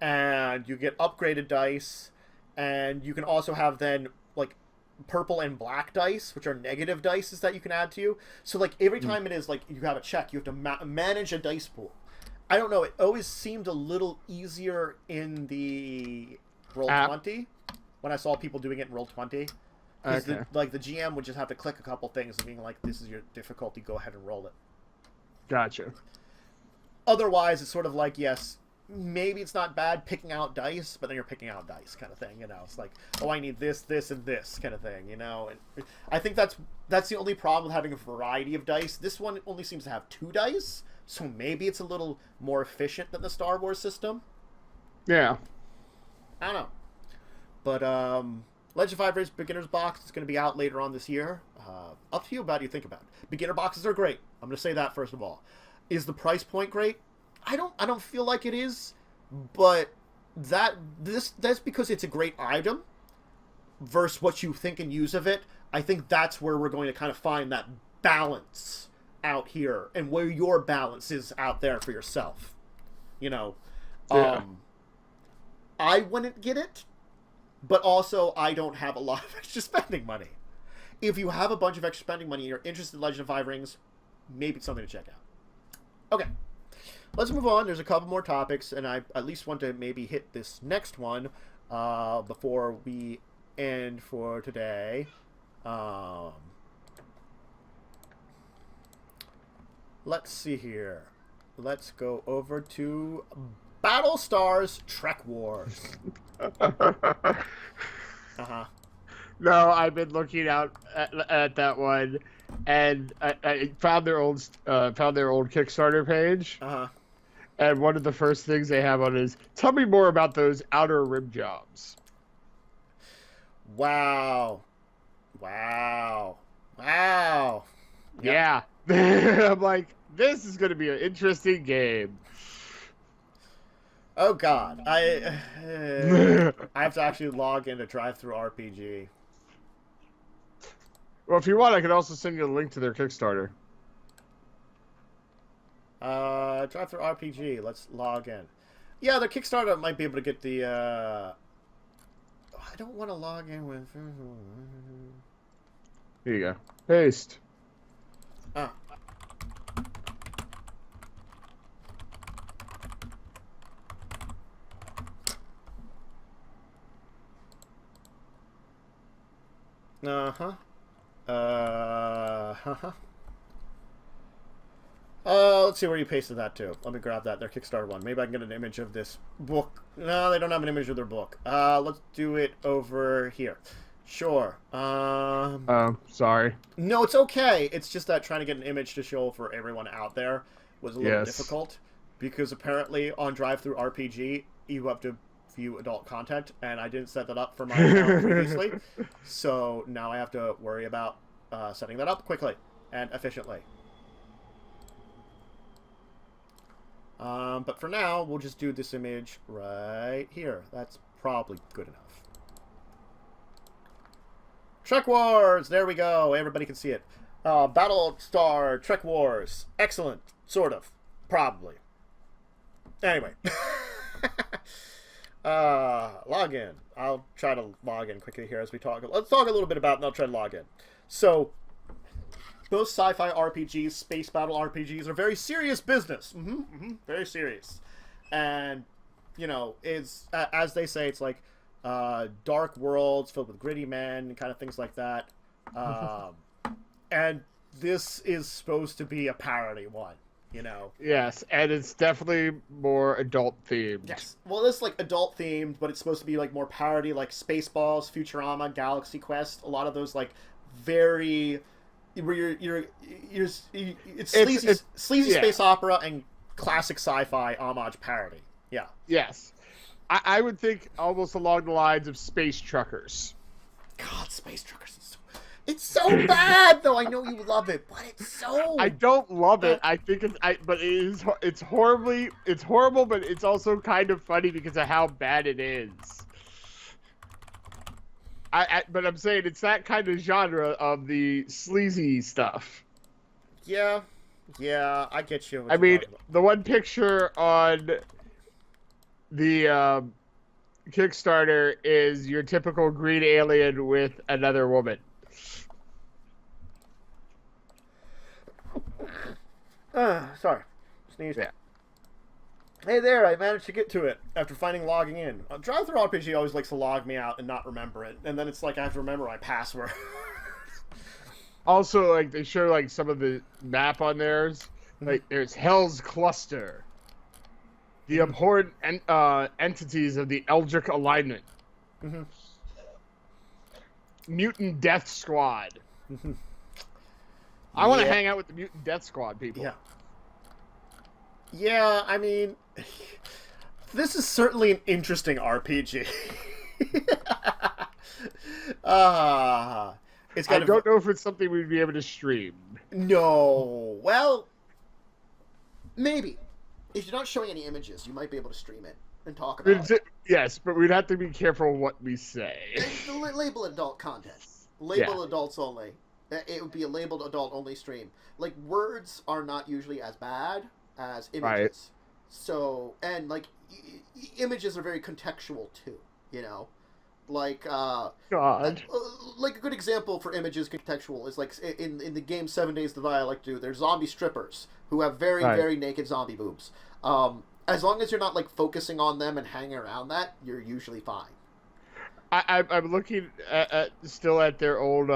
Speaker 1: and you get upgraded dice, and you can also have then, like, purple and black dice, which are negative dice that you can add to you. So, like, every time it is, like, you have a check, you have to manage a dice pool. I don't know, it always seemed a little easier in the Roll20, when I saw people doing it in Roll20. Because, the GM would just have to click a couple things and being like, this is your difficulty, go ahead and roll it.
Speaker 2: Gotcha.
Speaker 1: Otherwise, it's sort of like, yes, maybe it's not bad picking out dice, but then you're picking out dice kind of thing, you know. It's like, oh, I need this, this, and this kind of thing, you know. And I think that's the only problem with having a variety of dice. This one only seems to have 2 dice, so maybe it's a little more efficient than the Star Wars system.
Speaker 2: Yeah.
Speaker 1: I don't know. But, Legend of Five Rings Beginner's Box is going to be out later on this year. Up to you about what you think about it. Beginner boxes are great. I'm going to say that first of all. Is the price point great? I don't feel like it is, but that's because it's a great item versus what you think and use of it. I think that's where we're going to kind of find that balance out here, and where your balance is out there for yourself. I wouldn't get it, but also I don't have a lot of extra spending money. If you have a bunch of extra spending money and you're interested in Legend of Five Rings, maybe it's something to check out. Okay, let's move on. There's a couple more topics, and I at least want to maybe hit this next one before we end for today. Let's see here. Let's go over to Battlestars Trekwars.
Speaker 2: No, I've been looking out at that one, and I found their old Kickstarter page. And one of the first things they have on is, tell me more about those outer rim jobs.
Speaker 1: Wow.
Speaker 2: Yeah. I'm like, this is going to be an interesting game.
Speaker 1: Oh God, I have to actually log into Drive-Thru RPG.
Speaker 2: Well, if you want, I can also send you a link to their Kickstarter.
Speaker 1: Drive-Thru RPG. Let's log in. Yeah, their Kickstarter might be able to get the. I don't want to log in with.
Speaker 2: Here you go. Paste.
Speaker 1: Ah. Let's see where you pasted that to. Let me grab that. Their Kickstarter one. Maybe I can get an image of this book. No, they don't have an image of their book. Let's do it over here. Sure.
Speaker 2: Oh, sorry.
Speaker 1: No, it's okay. It's just that trying to get an image to show for everyone out there was a little difficult, because apparently on Drive-Thru RPG you have to view adult content, and I didn't set that up for my account previously, so now I have to worry about setting that up quickly and efficiently. But for now, we'll just do this image right here. That's probably good enough. Trekwars! There we go. Everybody can see it. Battlestar Trekwars. Excellent. Sort of. Probably. Anyway. Log in. I'll try to log in quickly here as we talk. Let's talk a little bit about it, and I'll try to log in. So, most sci-fi RPGs, space battle RPGs, are very serious business. Very serious. And, it's, as they say, it's like dark worlds filled with gritty men, kind of things like that. And this is supposed to be a parody one,
Speaker 2: Yes, and it's definitely more adult themed.
Speaker 1: Yes. Well, this is like adult themed, but it's supposed to be like more parody, like Spaceballs, Futurama, Galaxy Quest. A lot of those like very where it's sleazy space opera and classic sci-fi homage parody. Yeah.
Speaker 2: Yes. I would think almost along the lines of Space Truckers.
Speaker 1: God, Space Truckers is it's so bad, though. I know you love it, but it's so.
Speaker 2: I don't love it. I think it's horrible, but it's also kind of funny because of how bad it is. But I'm saying it's that kind of genre of the sleazy stuff.
Speaker 1: Yeah, I get you.
Speaker 2: I mean, the one picture on the Kickstarter is your typical green alien with another woman.
Speaker 1: Sorry. Sneeze.
Speaker 2: Yeah.
Speaker 1: Hey there, I managed to get to it after finding logging in. Drive-Thru RPG always likes to log me out and not remember it, and then it's like I have to remember my password.
Speaker 2: Also, like, they show, like, some of the map on theirs. Like, there's Hell's Cluster. The abhorrent entities of the Eldritch Alignment. Mutant Death Squad. I want to hang out with the Mutant Death Squad people.
Speaker 1: Yeah. Yeah, I mean, this is certainly an interesting RPG. I
Speaker 2: don't know if it's something we'd be able to stream.
Speaker 1: No. Well, Maybe. If you're not showing any images, you might be able to stream it and talk about it.
Speaker 2: Yes, but we'd have to be careful what we say.
Speaker 1: Label adult content. Label adults only. It would be a labeled adult only stream. Like, words are not usually as bad as images. Right. So, and like, images are very contextual too, you know? Like,
Speaker 2: God.
Speaker 1: Like a good example for images contextual is like in the game 7 Days to Die I like to do, there's zombie strippers who have very, very naked zombie boobs. As long as you're not like focusing on them and hanging around that, you're usually fine.
Speaker 2: I'm looking still at their old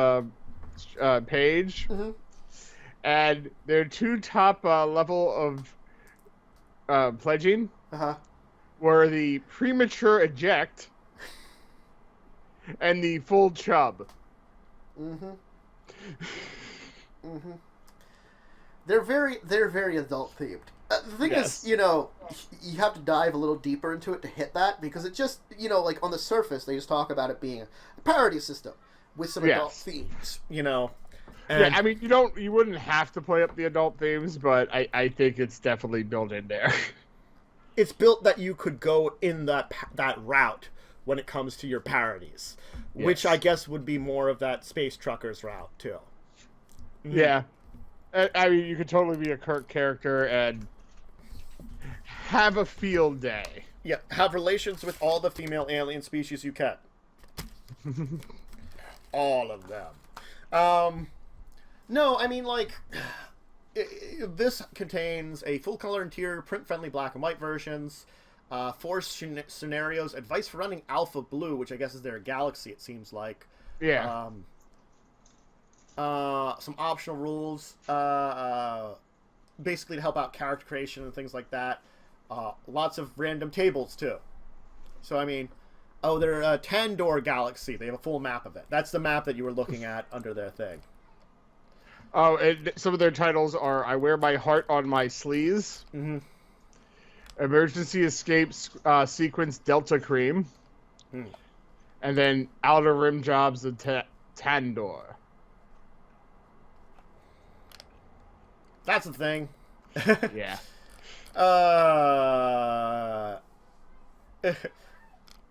Speaker 2: page, and their 2 top level of pledging were the premature eject and the full chub.
Speaker 1: They're very adult themed. The thing is, you know, you have to dive a little deeper into it to hit that, because it just, you know, like on the surface they just talk about it being a parody system with some adult themes, you know. And
Speaker 2: yeah, I mean, you wouldn't have to play up the adult themes, but I think it's definitely built in there.
Speaker 1: It's built that you could go in that route when it comes to your parodies, which I guess would be more of that Space Truckers route too.
Speaker 2: Yeah, I mean, you could totally be a Kirk character and have a field day.
Speaker 1: Yeah, have relations with all the female alien species you can. All of them. No, I mean, like, this contains a full-color interior, print-friendly black and white versions, 4 scenarios, advice for running Alpha Blue, which I guess is their galaxy, it seems like.
Speaker 2: Yeah.
Speaker 1: Some optional rules, basically to help out character creation and things like that. Lots of random tables, too. So, I mean, they're a Tandor galaxy. They have a full map of it. That's the map that you were looking at under their thing.
Speaker 2: Oh, and some of their titles are I Wear My Heart on My Sleeves, Emergency Escape Sequence Delta Cream, and then Outer Rim Jobs of Tandor.
Speaker 1: That's the thing.
Speaker 2: Yeah.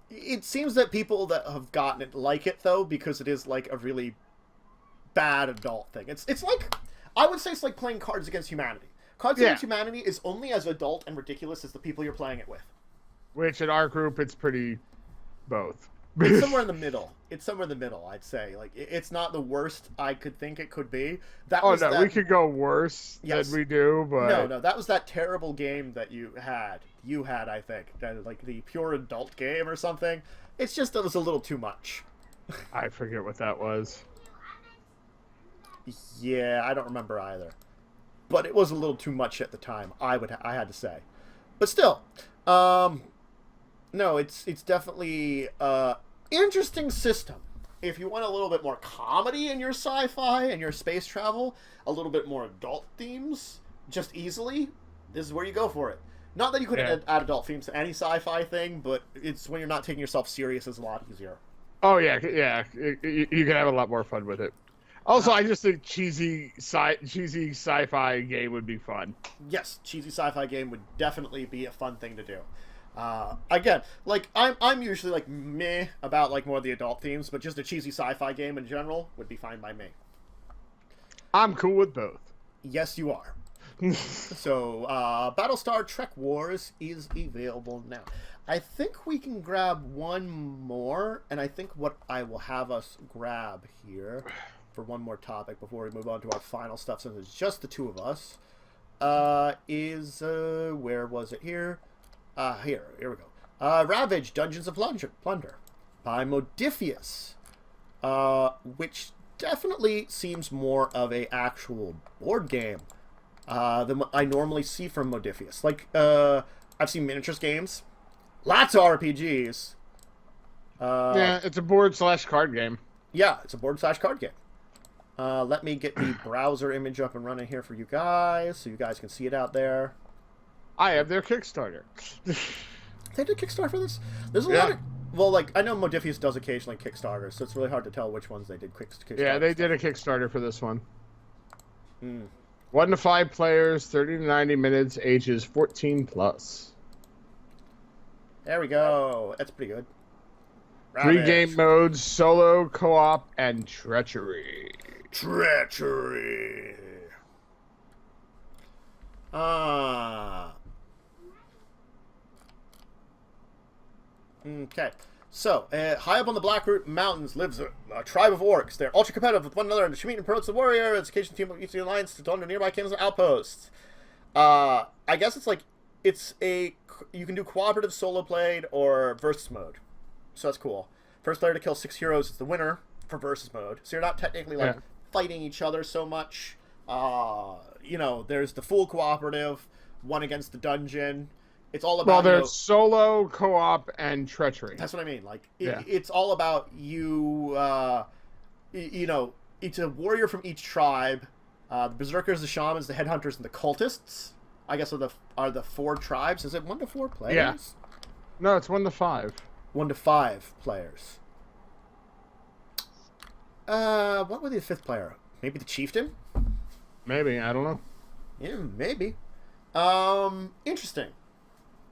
Speaker 1: It seems that people that have gotten it like it, though, because it is like a really bad adult thing. It's like, I would say it's like playing Cards Against Humanity. Cards Against Humanity is only as adult and ridiculous as the people you're playing it with.
Speaker 2: Which in our group, it's pretty both.
Speaker 1: It's somewhere in the middle. It's somewhere in the middle, I'd say. Like, it's not the worst I could think it could be.
Speaker 2: We could go worse than we do, but...
Speaker 1: No, that was that terrible game that you had. I think. Like, the pure adult game or something. It's just, it was a little too much.
Speaker 2: I forget what that was.
Speaker 1: Yeah, I don't remember either. But it was a little too much at the time, I had to say. But still, no, it's definitely interesting system. If you want a little bit more comedy in your sci-fi and your space travel, a little bit more adult themes, just easily, this is where you go for it. Not that you couldn't add adult themes to any sci-fi thing, but it's when you're not taking yourself serious, it's a lot easier.
Speaker 2: Oh, yeah. You can have a lot more fun with it. Also, I just think cheesy sci-fi game would be fun.
Speaker 1: Yes, cheesy sci-fi game would definitely be a fun thing to do. Again, like, I'm usually, like, meh about, like, more of the adult themes, but just a cheesy sci-fi game in general would be fine by me.
Speaker 2: I'm cool with both.
Speaker 1: Yes, you are. So, Battlestar Trekwars is available now. I think we can grab one more, and I think what I will have us grab here for one more topic before we move on to our final stuff, since it's just the two of us, is, where was it here? Here we go. Ravage, Dungeons of Plunder by Modiphius, which definitely seems more of a actual board game than what I normally see from Modiphius. Like, I've seen miniatures games, lots of RPGs.
Speaker 2: Yeah, it's a board/card game.
Speaker 1: Yeah, it's a board/card game. Let me get the browser image up and running here for you guys, so you guys can see it out there.
Speaker 2: I have their Kickstarter.
Speaker 1: They did Kickstarter for this? There's a lot of... Well, like, I know Modiphius does occasionally Kickstarter, so it's really hard to tell which ones they did Kickstarter.
Speaker 2: Yeah, they did a Kickstarter for this one. 1 to 5 players, 30 to 90 minutes, ages 14 plus.
Speaker 1: There we go. That's pretty good.
Speaker 2: 3 game modes: solo, co-op, and treachery.
Speaker 1: Treachery. Okay. So, high up on the Blackroot Mountains lives a tribe of orcs. They're ultra competitive with one another, and the meet and promotes the warrior. It's occasional team of each alliance to plunder nearby kingdoms and outposts. I guess it's like you can do cooperative solo played or versus mode. So that's cool. First player to kill 6 heroes is the winner for versus mode. So you're not technically like fighting each other so much. There's the full cooperative, one against the dungeon. It's all about.
Speaker 2: Well, there's solo, co-op, and treachery.
Speaker 1: That's what I mean. Like it's all about you. It's a warrior from each tribe. The berserkers, the shamans, the headhunters, and the cultists. I guess are the 4 tribes. Is it 1 to 4 players?
Speaker 2: Yeah. No, it's 1 to 5.
Speaker 1: 1 to 5 players. What would be the 5th player? Maybe the chieftain?
Speaker 2: Maybe, I don't know.
Speaker 1: Yeah, maybe. Interesting.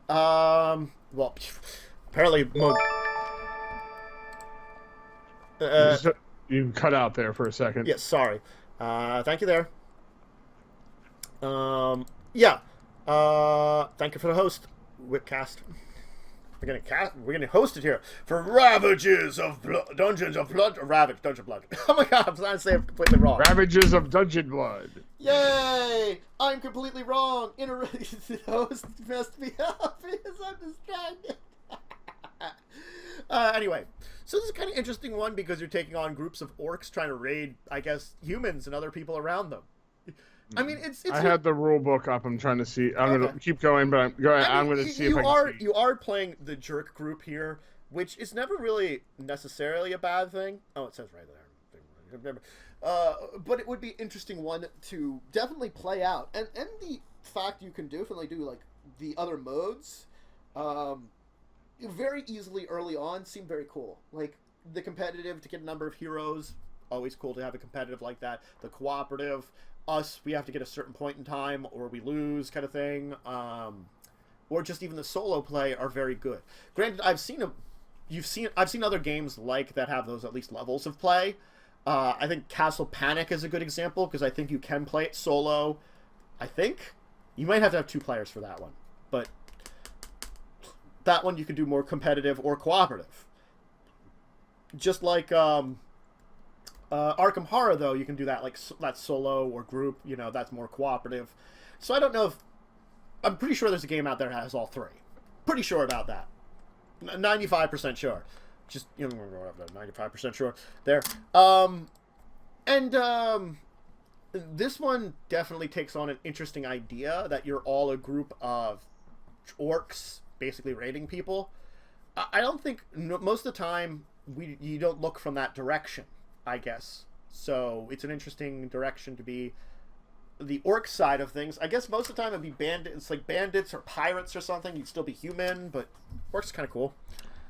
Speaker 1: Well, apparently
Speaker 2: you cut out there for a second.
Speaker 1: Yes, sorry. Thank you there. Thank you for the host, Whipcast. We're gonna host it here for Ravages of Dungeons of Blood. Dungeon Blood. Oh my god, I'm trying to say it completely wrong.
Speaker 2: Ravages of Dungeon Blood.
Speaker 1: Yay! I'm completely wrong. The host messed me up because I'm distracted. Anyway, so this is a kind of interesting one because you're taking on groups of orcs trying to raid, I guess, humans and other people around them. I mean, it's.
Speaker 2: I had the rule book up. I'm trying to see. I'm gonna keep going, but I'm going to see if I can see.
Speaker 1: You are playing the jerk group here, which is never really necessarily a bad thing. Oh, it says right there. But it would be an interesting one to definitely play out, and the fact you can definitely do like the other modes, very easily early on seemed very cool. Like the competitive to get a number of heroes, always cool to have a competitive like that. The cooperative. We have to get a certain point in time or we lose kind of thing, or just even the solo play are very good. Granted, I've seen other games like that have those at least levels of play. I think Castle Panic is a good example because I think you can play it solo. I think you might have to have 2 players for that one, but that one you can do more competitive or cooperative. Just like Arkham Horror, though, you can do that like that's solo or group. That's more cooperative. So I don't know if I'm pretty sure there's a game out there that has all 3. Pretty sure about that. 95% sure. Just 95% sure there. This one definitely takes on an interesting idea that you're all a group of orcs basically raiding people. I don't think most of the time you don't look from that direction. I guess. So it's an interesting direction to be the orc side of things. I guess most of the time it'd be bandits, like bandits or pirates or something. You'd still be human, but orcs is kind of cool.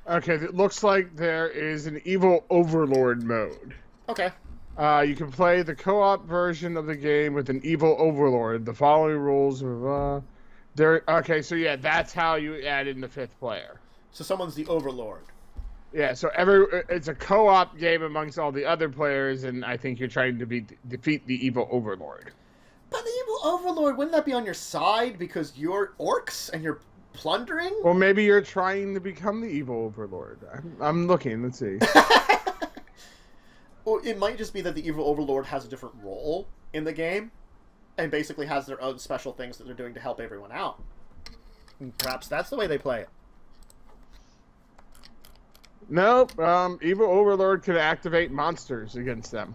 Speaker 2: Okay, it looks like there is an evil overlord mode.
Speaker 1: Okay.
Speaker 2: You can play the co-op version of the game with an evil overlord. The following rules of okay, so yeah, that's how you add in the 5th player.
Speaker 1: So someone's the overlord.
Speaker 2: Yeah, so it's a co-op game amongst all the other players, and I think you're trying to defeat the evil overlord.
Speaker 1: But the evil overlord, wouldn't that be on your side because you're orcs and you're plundering?
Speaker 2: Well, maybe you're trying to become the evil overlord. I'm looking. Let's see.
Speaker 1: Well, it might just be that the evil overlord has a different role in the game, and basically has their own special things that they're doing to help everyone out. And perhaps that's the way they play it.
Speaker 2: Nope. Evil Overlord could activate monsters against them.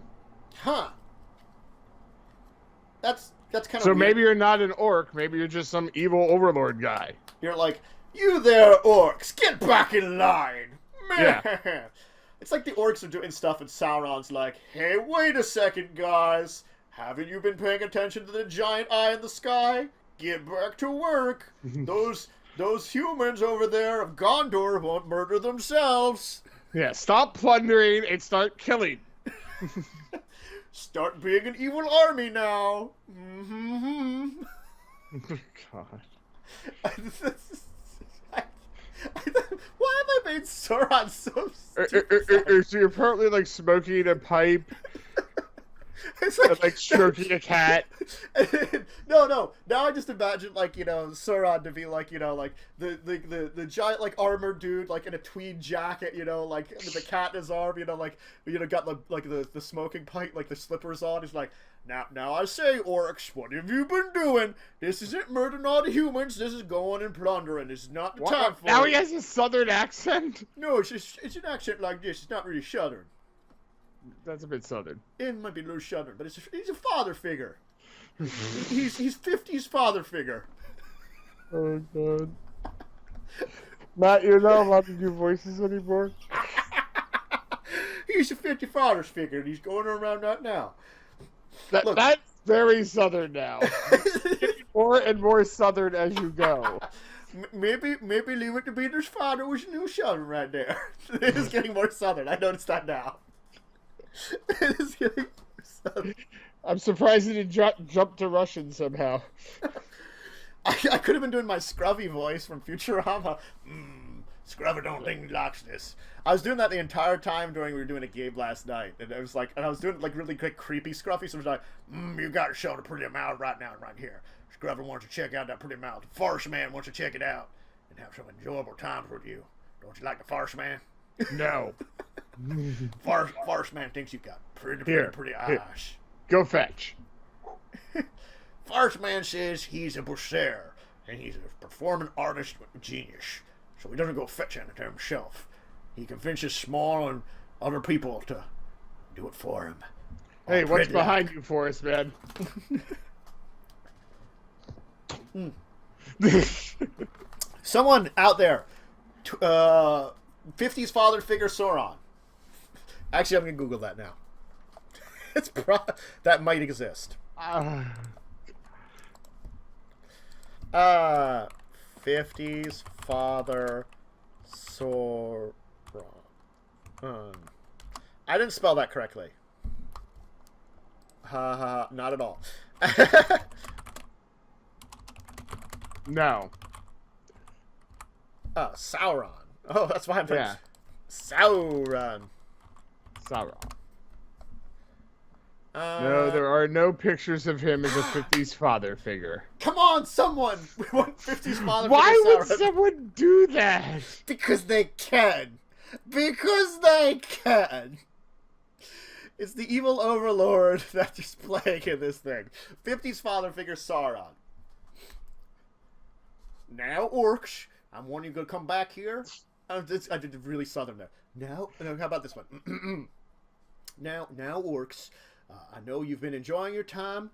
Speaker 1: Huh. That's kind of
Speaker 2: so
Speaker 1: weird.
Speaker 2: Maybe you're not an orc. Maybe you're just some evil Overlord guy.
Speaker 1: You're like, you there, orcs, get back in line.
Speaker 2: Yeah.
Speaker 1: It's like the orcs are doing stuff and Sauron's like, hey, wait a second, guys. Haven't you been paying attention to the giant eye in the sky? Get back to work. Those humans over there of Gondor won't murder themselves.
Speaker 2: Yeah, stop plundering and start killing.
Speaker 1: Start being an evil army now.
Speaker 2: God.
Speaker 1: Why have I made Sauron so stupid?
Speaker 2: So you're apparently like smoking a pipe.
Speaker 1: It's
Speaker 2: Like stroking a cat.
Speaker 1: No. Now I just imagine Sauron to be like the giant giant dude in a tweed jacket, with the cat in his arm, got the smoking pipe, the slippers on. He's like, now I say, orcs, what have you been doing? This isn't murdering all the humans. This is going and plundering. This is not the time for
Speaker 2: Now
Speaker 1: it.
Speaker 2: he has a southern accent.
Speaker 1: No, it's an accent like this. It's not really southern.
Speaker 2: That's a bit southern.
Speaker 1: It might be a little southern, but he's a father figure. he's 50s father figure.
Speaker 2: Oh God. Matt, you're not allowed to do voices anymore.
Speaker 1: He's a 50 father's figure, and he's going around that now.
Speaker 2: That's very southern now. Getting more and more southern as you go.
Speaker 1: Maybe leave it to Peter's father was a new southern right there. It is getting more southern. I noticed that now. It is getting more southern.
Speaker 2: I'm surprised he didn't jump to Russian somehow.
Speaker 1: I could have been doing my Scrubby voice from Futurama. Scrubby don't think he likes this. I was doing that the entire time we were doing a game last night, and I was doing really quick, creepy Scruffy. So it was like, you got to show the pretty mouth right now, right here. Scrubby wants to check out that pretty mouth. The Farce Man wants to check it out and have some enjoyable times with you. Don't you like the Farce Man?
Speaker 2: No.
Speaker 1: Farce Man thinks you've got pretty eyes.
Speaker 2: Go fetch.
Speaker 1: Farce Man says he's a boucher, and he's a performing artist genius. So he doesn't go fetch anything himself. He convinces small and other people to do it for him.
Speaker 2: Hey, what's behind you, Forrest, man?
Speaker 1: Someone out there, 50s father figure Sauron. Actually, I'm going to Google that now. That might exist. 50s father Sauron. I didn't spell that correctly. Not at all.
Speaker 2: No.
Speaker 1: Sauron. Oh, that's why I'm
Speaker 2: Yeah.
Speaker 1: Sauron.
Speaker 2: No, there are no pictures of him as a 50s father figure.
Speaker 1: Come on, someone! We want 50s father
Speaker 2: Why
Speaker 1: figure
Speaker 2: would
Speaker 1: Sauron.
Speaker 2: someone do that?
Speaker 1: Because they can. Because they can. It's the evil overlord that's just playing in this thing. 50s father figure Sauron. Now, orcs, I'm warning you to come back here. I did really southern there. Now, how about this one? Now, orcs, I know you've been enjoying your time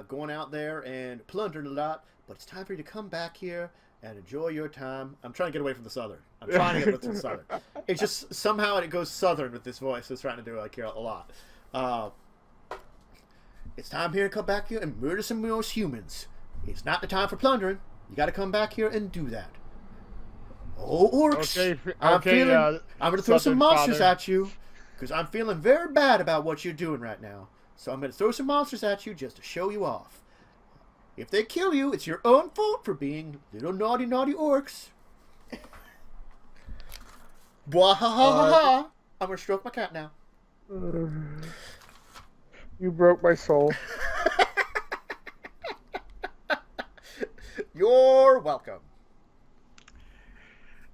Speaker 1: going out there and plundering a lot, but it's time for you to come back here and enjoy your time. I'm trying to get away from the southern. I'm trying to get away from the southern. It's just somehow it goes southern with this voice. It's trying to do here a lot. It's time here to come back here and murder some more humans. It's not the time for plundering. You got to come back here and do that. Oh, orcs! I'm going to throw some monsters at you because I'm feeling very bad about what you're doing right now. So I'm going to throw some monsters at you just to show you off. If they kill you, it's your own fault for being little naughty orcs. Blah ha ha ha ha! I'm going to stroke my cat now.
Speaker 2: You broke my soul.
Speaker 1: You're welcome.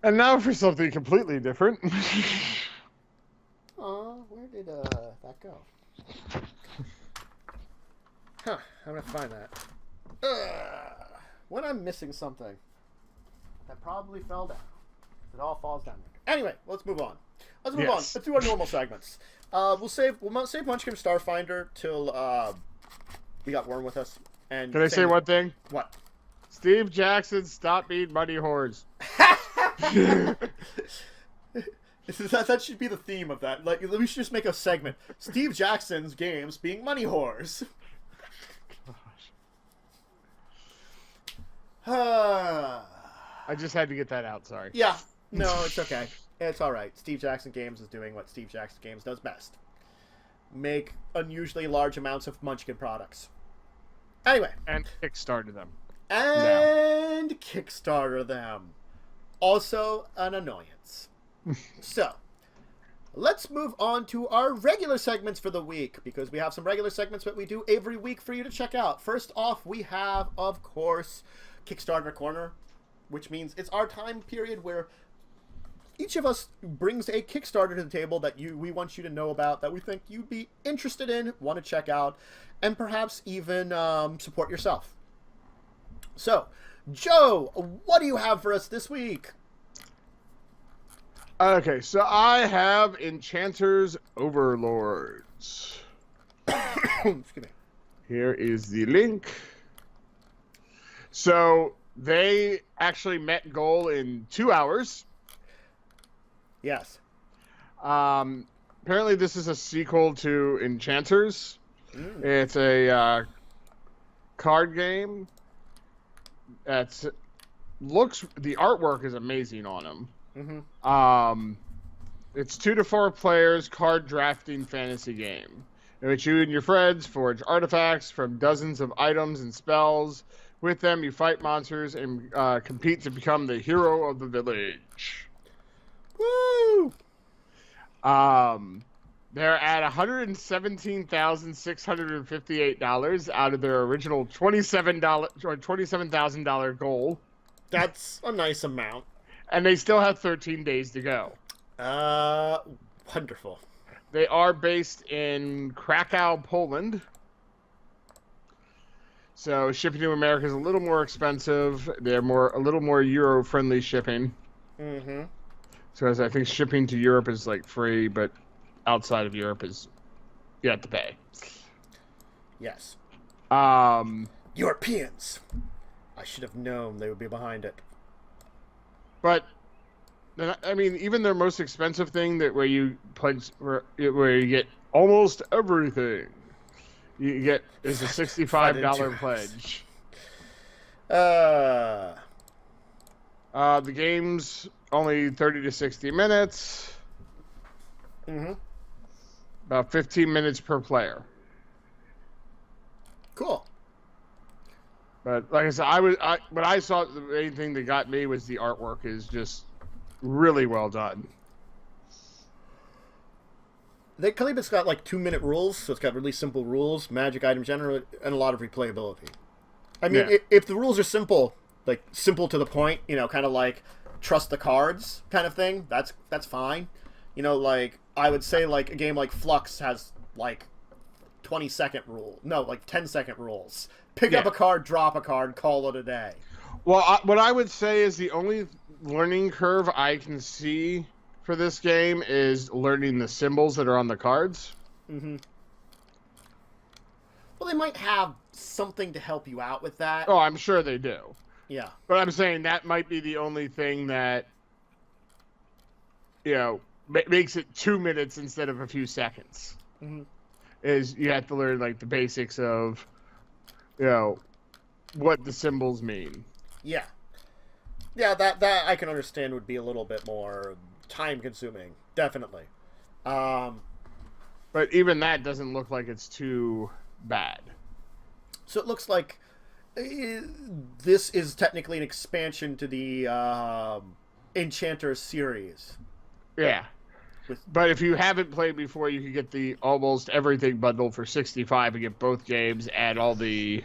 Speaker 2: And now for something completely different.
Speaker 1: Where did that go? Huh, I'm gonna find that. When I'm missing something, that probably fell down. It all falls down there. Anyway, let's move on. Let's do our normal segments. We'll save Munchkin Starfinder till we got Worm with us. And
Speaker 2: Can I say one thing?
Speaker 1: What?
Speaker 2: Steve Jackson, stop being money whores.
Speaker 1: That should be the theme of that. Like, we should just make a segment. Steve Jackson's games being money whores.
Speaker 2: I just had to get that out, sorry.
Speaker 1: Yeah. No, it's okay. It's alright. Steve Jackson Games is doing what Steve Jackson Games does best. make unusually large amounts of Munchkin products. Anyway.
Speaker 2: And Kickstarter them.
Speaker 1: And Kickstarter them. Also an annoyance. So, let's move on to our regular segments for the week, because we have some regular segments that we do every week for you to check out. First off, we have, of course, Kickstarter Korner, which means it's our time period where each of us brings a Kickstarter to the table that we want you to know about, that we think you'd be interested in, want to check out, and perhaps even support yourself. So, Joe, what do you have for us this week?
Speaker 2: Okay, so I have Enchanters Overlords.
Speaker 1: Excuse me.
Speaker 2: Here is the link. So they actually met goal in 2 hours.
Speaker 1: Yes.
Speaker 2: Apparently this is a sequel to Enchanters. It's a card game. The artwork is amazing on them. It's 2 to 4 players card drafting fantasy game in which you and your friends forge artifacts from dozens of items and spells. With them, you fight monsters and compete to become the hero of the village.
Speaker 1: Woo!
Speaker 2: They're at $117,658 out of their original $27,000 goal.
Speaker 1: That's a nice amount.
Speaker 2: And they still have 13 days to go.
Speaker 1: Wonderful.
Speaker 2: They are based in Krakow, Poland. So shipping to America is a little more expensive. They're a little more Euro-friendly shipping.
Speaker 1: Mm-hmm.
Speaker 2: So as I think shipping to Europe is like free, but outside of Europe is you have to pay.
Speaker 1: Yes.
Speaker 2: Europeans.
Speaker 1: I should have known they would be behind it.
Speaker 2: But I mean, even their most expensive thing where you get almost everything, you get is a $65 pledge. The game's only 30 to 60 minutes.
Speaker 1: Mm-hmm.
Speaker 2: About 15 minutes per player.
Speaker 1: Cool.
Speaker 2: But like I said, when I saw the main thing that got me was the artwork is just really well done.
Speaker 1: They claim it's got like 2-minute rules, so it's got really simple rules, magic item generate, and a lot of replayability. I mean, if the rules are simple, like simple to the point, kind of like trust the cards kind of thing, that's fine. Like I would say like a game like Flux has like 20-second rule. No, like 10-second rules. Pick up a card, drop a card, call it a day.
Speaker 2: Well, what I would say is the only learning curve I can see for this game is learning the symbols that are on the cards.
Speaker 1: Mm-hmm. Well, they might have something to help you out with that.
Speaker 2: Oh, I'm sure they do.
Speaker 1: Yeah.
Speaker 2: But I'm saying that might be the only thing that, makes it 2 minutes instead of a few seconds.
Speaker 1: Mm-hmm.
Speaker 2: Is you have to learn like the basics of, what the symbols mean.
Speaker 1: Yeah. Yeah, that I can understand would be a little bit more time-consuming. Definitely.
Speaker 2: But even that doesn't look like it's too bad.
Speaker 1: So it looks like this is technically an expansion to the Enchanters series.
Speaker 2: Yeah. But if you haven't played before, you can get the almost everything bundle for $65 and get both games and all the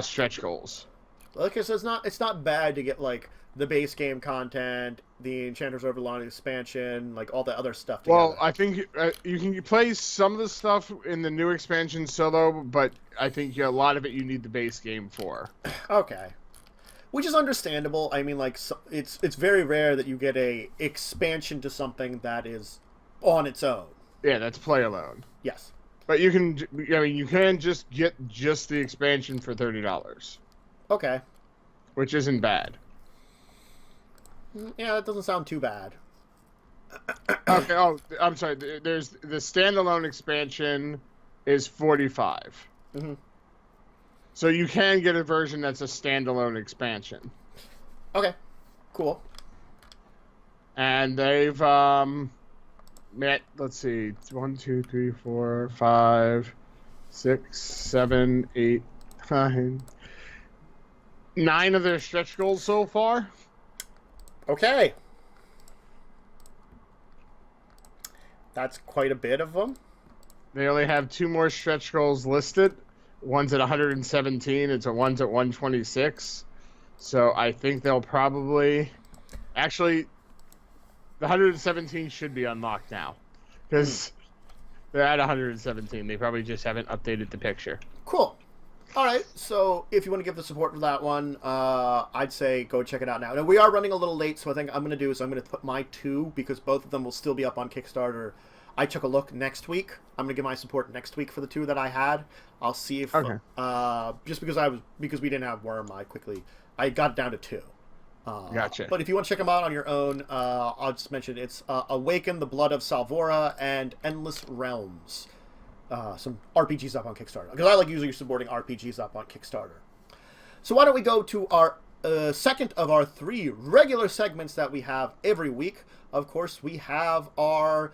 Speaker 2: stretch goals.
Speaker 1: Like I said, it's not bad to get like the base game content, the Enchanters Overlord expansion, like all the other stuff together.
Speaker 2: Well, I think you can play some of the stuff in the new expansion solo, but I think a lot of it you need the base game for.
Speaker 1: Okay. Which is understandable. I mean, like, it's very rare that you get a expansion to something that is on its own.
Speaker 2: Yeah, that's play alone.
Speaker 1: Yes.
Speaker 2: But you can just get the expansion for $30.
Speaker 1: Okay.
Speaker 2: Which isn't bad.
Speaker 1: Yeah, that doesn't sound too bad.
Speaker 2: Okay, I'm sorry. There's the standalone expansion is $45.
Speaker 1: Mm-hmm.
Speaker 2: So you can get a version that's a standalone expansion.
Speaker 1: Okay, cool.
Speaker 2: And they've met, let's see, 1, 2, 3, 4, 5, 6, 7, 8, 9 of their stretch goals so far.
Speaker 1: Okay. That's quite a bit of them.
Speaker 2: They only have 2 more stretch goals listed. One's at 117, one's at 126. So I think they'll probably... Actually, the 117 should be unlocked now. Because they're at 117. They probably just haven't updated the picture.
Speaker 1: Cool. All right, so if you want to give the support for that one, I'd say go check it out now. Now, we are running a little late, so I think I'm going to do is I'm going to put my 2, because both of them will still be up on Kickstarter. I took a look next week. I'm going to give my support next week for the 2 that I had. I'll see if,
Speaker 2: okay.
Speaker 1: Just because we didn't have Worm, I got it down to 2.
Speaker 2: Gotcha.
Speaker 1: But if you want to check them out on your own, I'll just mention it's Awaken, the Blood of Salvora, and Endless Realms. Some RPGs up on Kickstarter, because I like usually supporting RPGs up on Kickstarter. So why don't we go to our second of our 3 regular segments that we have every week. Of course, we have our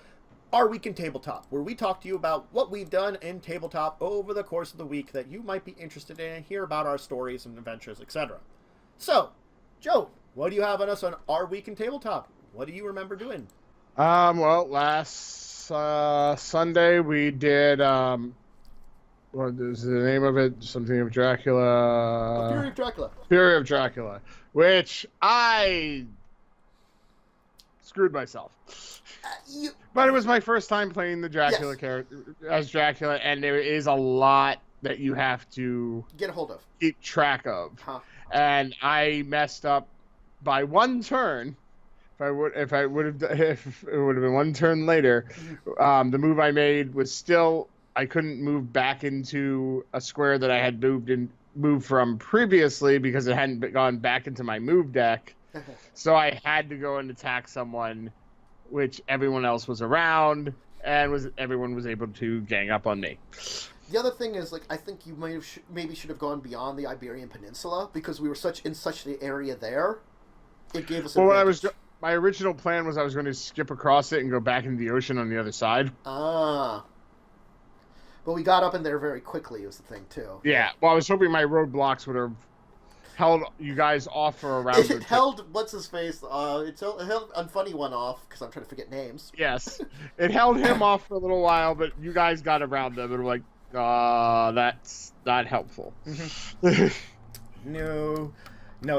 Speaker 1: Week in Tabletop, where we talk to you about what we've done in Tabletop over the course of the week that you might be interested in and hear about our stories and adventures, etc. So, Joe, what do you have on us on our Week in Tabletop? What do you remember doing?
Speaker 2: Well, last Sunday we did what is the name of it? Something of Dracula.
Speaker 1: Fury of Dracula.
Speaker 2: Fury of Dracula, which I screwed myself. But it was my first time playing the Dracula character as Dracula, and there is a lot that you have to
Speaker 1: get a hold of,
Speaker 2: keep track of.
Speaker 1: Huh.
Speaker 2: And I messed up by 1 turn. If it would have been 1 turn later, the move I made was still, I couldn't move back into a square that I had moved from previously because it hadn't gone back into my move deck. So I had to go and attack someone, which everyone else was around, and everyone was able to gang up on me.
Speaker 1: The other thing is, like, I think you maybe should have gone beyond the Iberian Peninsula, because we were in such the area there. It gave us an advantage.
Speaker 2: My original plan was I was going to skip across it and go back into the ocean on the other side.
Speaker 1: Ah. But we got up in there very quickly, was the thing, too.
Speaker 2: Yeah. Well, I was hoping my roadblocks would have held you guys off for a round.
Speaker 1: It held, what's-his-face, it held Unfunny One off, because I'm trying to forget names.
Speaker 2: Yes. It held him off for a little while, but you guys got around them and were like, that's not helpful.
Speaker 1: Mm-hmm. No,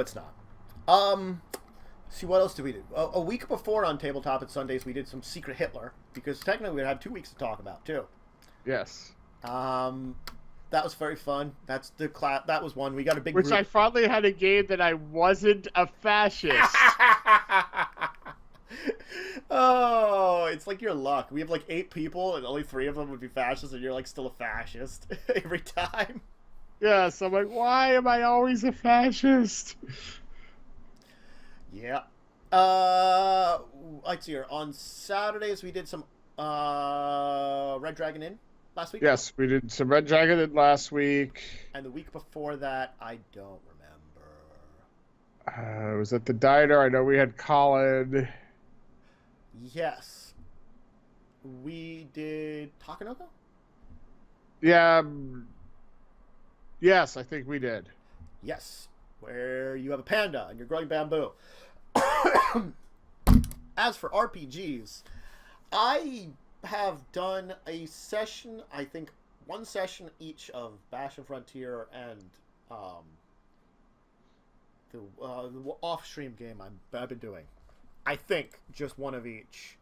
Speaker 1: it's not. See, what else did we do? A week before on Tabletop at Sundays, we did some Secret Hitler, because technically we had 2 weeks to talk about, too.
Speaker 2: Yes.
Speaker 1: That was very fun. That's the class. That was one. We got a big
Speaker 2: Which
Speaker 1: group.
Speaker 2: I finally had a game that I wasn't a fascist.
Speaker 1: Oh, it's like your luck. We have like 8 people, and only 3 of them would be fascists, and you're like still a fascist every time.
Speaker 2: Yes, I'm like, why am I always a fascist?
Speaker 1: Yeah. Let's see here. On Saturdays, we did some Red Dragon Inn last week.
Speaker 2: Yes, we did some Red Dragon Inn last week.
Speaker 1: And the week before that, I don't remember.
Speaker 2: It was at the diner. I know we had Colin.
Speaker 1: Yes. We did Takanoko?
Speaker 2: Yeah. Yes, I think we did.
Speaker 1: Yes. Where you have a panda and you're growing bamboo. As for RPGs, I have done a session, I think 1 session each of Bash and Frontier and the off-stream game I've been doing. I think just 1 of each.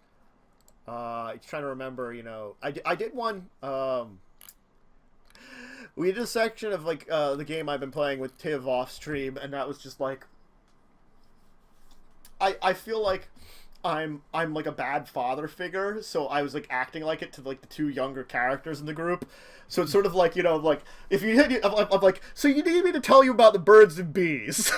Speaker 1: It's trying to remember, I did one. We did a section of like the game I've been playing with Tiv off stream, and that was just like, I feel like I'm like a bad father figure, so I was like acting like it to like the 2 younger characters in the group. So it's sort of like, like if you hit, I'm like, so you need me to tell you about the birds and bees?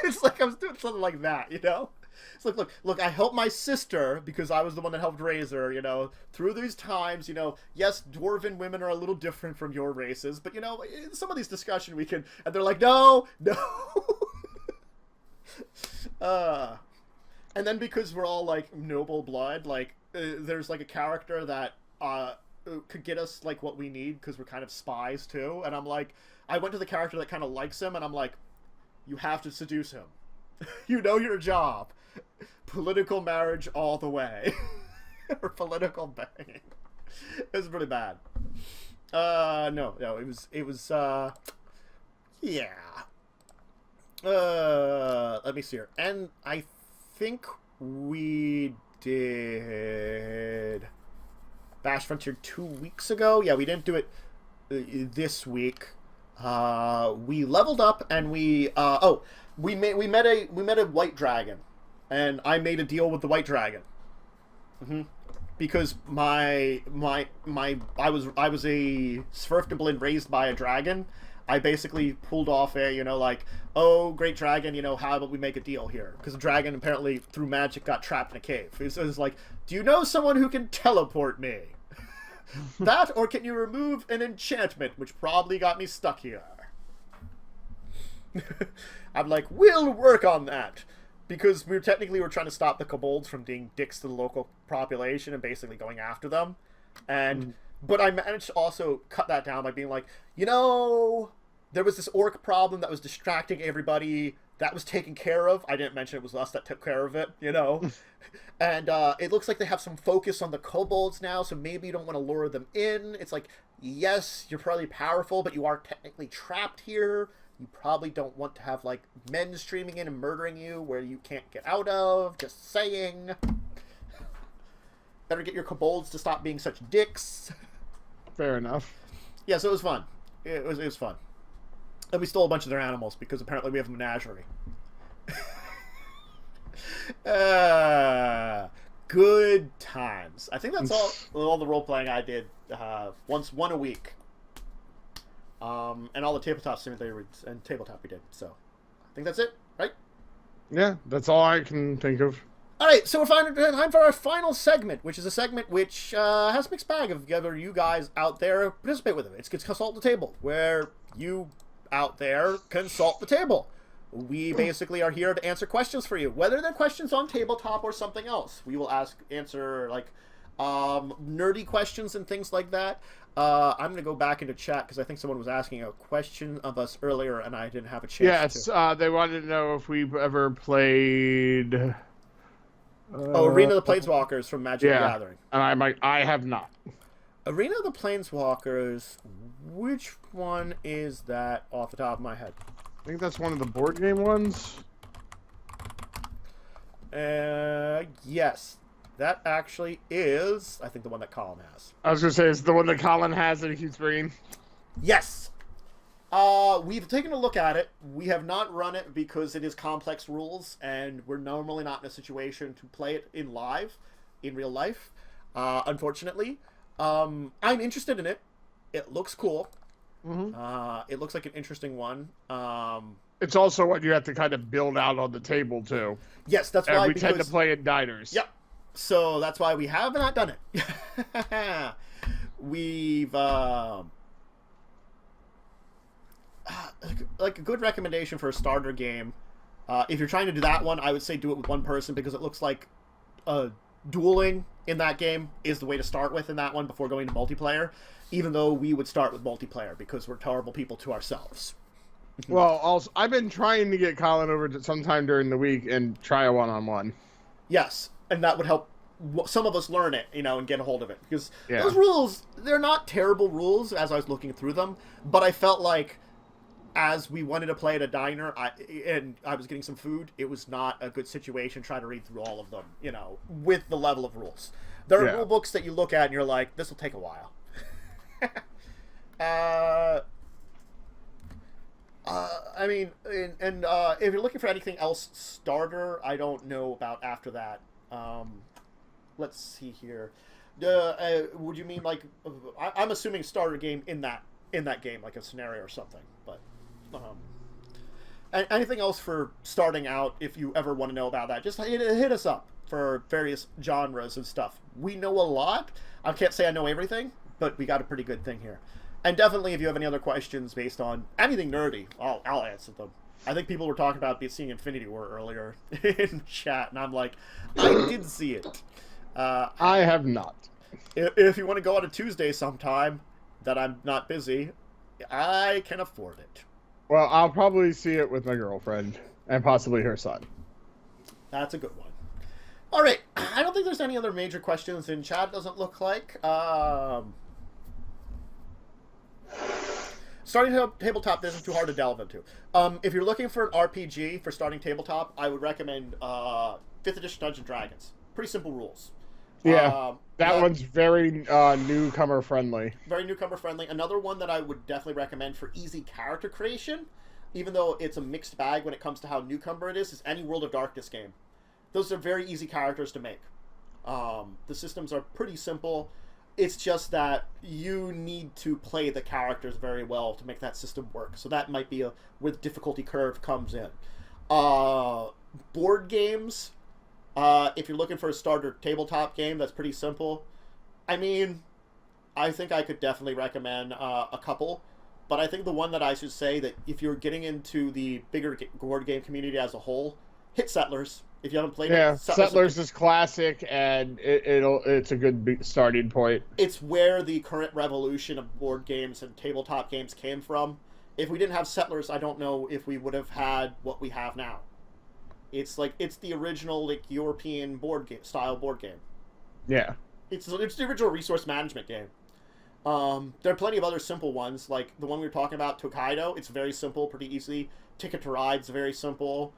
Speaker 1: It's like I was doing something like that, It's like, look, I helped my sister because I was the one that helped raise her, through these times, yes, dwarven women are a little different from your races, but, in some of these discussions we can, and they're like, no. And then because we're all, like, noble blood, like, there's like a character that could get us like what we need because we're kind of spies too. And I'm like, I went to the character that kind of likes him, and I'm like, you have to seduce him. You know your job. Political marriage all the way. Or political banging. It was pretty bad. No, it was yeah. Let me see here. And I think we did Bash Frontier 2 weeks ago. Yeah, we didn't do it this week. We leveled up and we met a white dragon, and I made a deal with the white dragon. Because I was a Sverfdblin raised by a dragon. I basically pulled off a, like, oh, great dragon, how about we make a deal here? Because the dragon apparently, through magic, got trapped in a cave. It was like, do you know someone who can teleport me? That, or can you remove an enchantment, which probably got me stuck here? I'm like, we'll work on that. Because we're trying to stop the kobolds from being dicks to the local population and basically going after them. But I managed to also cut that down by being like, there was this orc problem that was distracting everybody. That was taken care of. I didn't mention it was us that took care of it, And it looks like they have some focus on the kobolds now, so maybe you don't want to lure them in. It's like, yes, you're probably powerful, but you are technically trapped here. You probably don't want to have, like, men streaming in and murdering you where you can't get out of. Just saying. Better get your kobolds to stop being such dicks.
Speaker 2: Fair enough.
Speaker 1: Yeah, so it was fun. It was fun. And we stole a bunch of their animals because apparently we have a menagerie. Good times. I think that's all the role-playing I did one a week. And all the tabletop simulator and tabletop we did. So, I think that's it, right?
Speaker 2: Yeah, that's all I can think of.
Speaker 1: All right, so we're time for our final segment, which is a segment which has a mixed bag of whether you guys out there participate with it. It's Consult the Table, where you out there consult the table. We basically are here to answer questions for you, whether they're questions on tabletop or something else. We will answer like nerdy questions and things like that. I'm going to go back into chat because I think someone was asking a question of us earlier and I didn't have a chance to.
Speaker 2: Yes, they wanted to know if we've ever played...
Speaker 1: Arena of the Planeswalkers from Magic the Gathering.
Speaker 2: And I'm like, I have not.
Speaker 1: Arena of the Planeswalkers, which one is that off the top of my head?
Speaker 2: I think that's one of the board game ones.
Speaker 1: Yes. That actually is, I think, the one that Colin has.
Speaker 2: I was going to say, it's the one that Colin has that he keeps bringing.
Speaker 1: Yes! We've taken a look at it. We have not run it because it is complex rules, and we're normally not in a situation to play it in real life, unfortunately. I'm interested in it. It looks cool. It looks like an interesting one.
Speaker 2: It's also what you have to kind of build out on the table, too.
Speaker 1: Yes, that's why.
Speaker 2: We tend to play in diners.
Speaker 1: Yep. So that's why we have not done it. We've like a good recommendation for a starter game. If you're trying to do that one, I would say do it with one person because it looks like dueling in that game is the way to start with in that one before going to multiplayer. Even though we would start with multiplayer because we're terrible people to ourselves.
Speaker 2: Well, also, I've been trying to get Colin over to sometime during the week and try a one-on-one.
Speaker 1: Yes, and that would help some of us learn it, and get a hold of it. Because those rules, they're not terrible rules as I was looking through them, but I felt like as we wanted to play at a diner and I was getting some food, it was not a good situation trying to read through all of them, with the level of rules. There are rule books that you look at and you're like, this will take a while. I mean, and if you're looking for anything else starter, I don't know about after that. Let's see here. Would you mean like I'm assuming starter game in that game, like a scenario or something? But anything else for starting out? If you ever want to know about that, just hit us up for various genres of stuff. We know a lot. I can't say I know everything, but we got a pretty good thing here. And definitely, if you have any other questions based on anything nerdy, I'll answer them. I think people were talking about seeing Infinity War earlier in chat, and I'm like, I did see it.
Speaker 2: I have not.
Speaker 1: If you want to go on a Tuesday sometime that I'm not busy, I can afford it.
Speaker 2: Well, I'll probably see it with my girlfriend and possibly her son.
Speaker 1: That's a good one. All right. I don't think there's any other major questions in chat, doesn't look like. Starting tabletop isn't too hard to delve into. If you're looking for an RPG for starting tabletop, I would recommend 5th edition Dungeons & Dragons. Pretty simple rules.
Speaker 2: Yeah, that one's very newcomer friendly.
Speaker 1: Very newcomer friendly. Another one that I would definitely recommend for easy character creation, even though it's a mixed bag when it comes to how newcomer it is any World of Darkness game. Those are very easy characters to make. The systems are pretty simple. It's just that you need to play the characters very well to make that system work. So that might be where the difficulty curve comes in. Board games, if you're looking for a starter tabletop game that's pretty simple, I mean, I think I could definitely recommend a couple. But I think the one that I should say that if you're getting into the bigger board game community as a whole, hit Settlers. If you haven't played it,
Speaker 2: Settlers is classic, and it's a good starting point.
Speaker 1: It's where the current revolution of board games and tabletop games came from. If we didn't have Settlers, I don't know if we would have had what we have now. It's the original European style board game.
Speaker 2: Yeah.
Speaker 1: It's the original resource management game. There are plenty of other simple ones, like the one we were talking about, Tokaido. It's very simple, pretty easy. Ticket to Ride's very simple.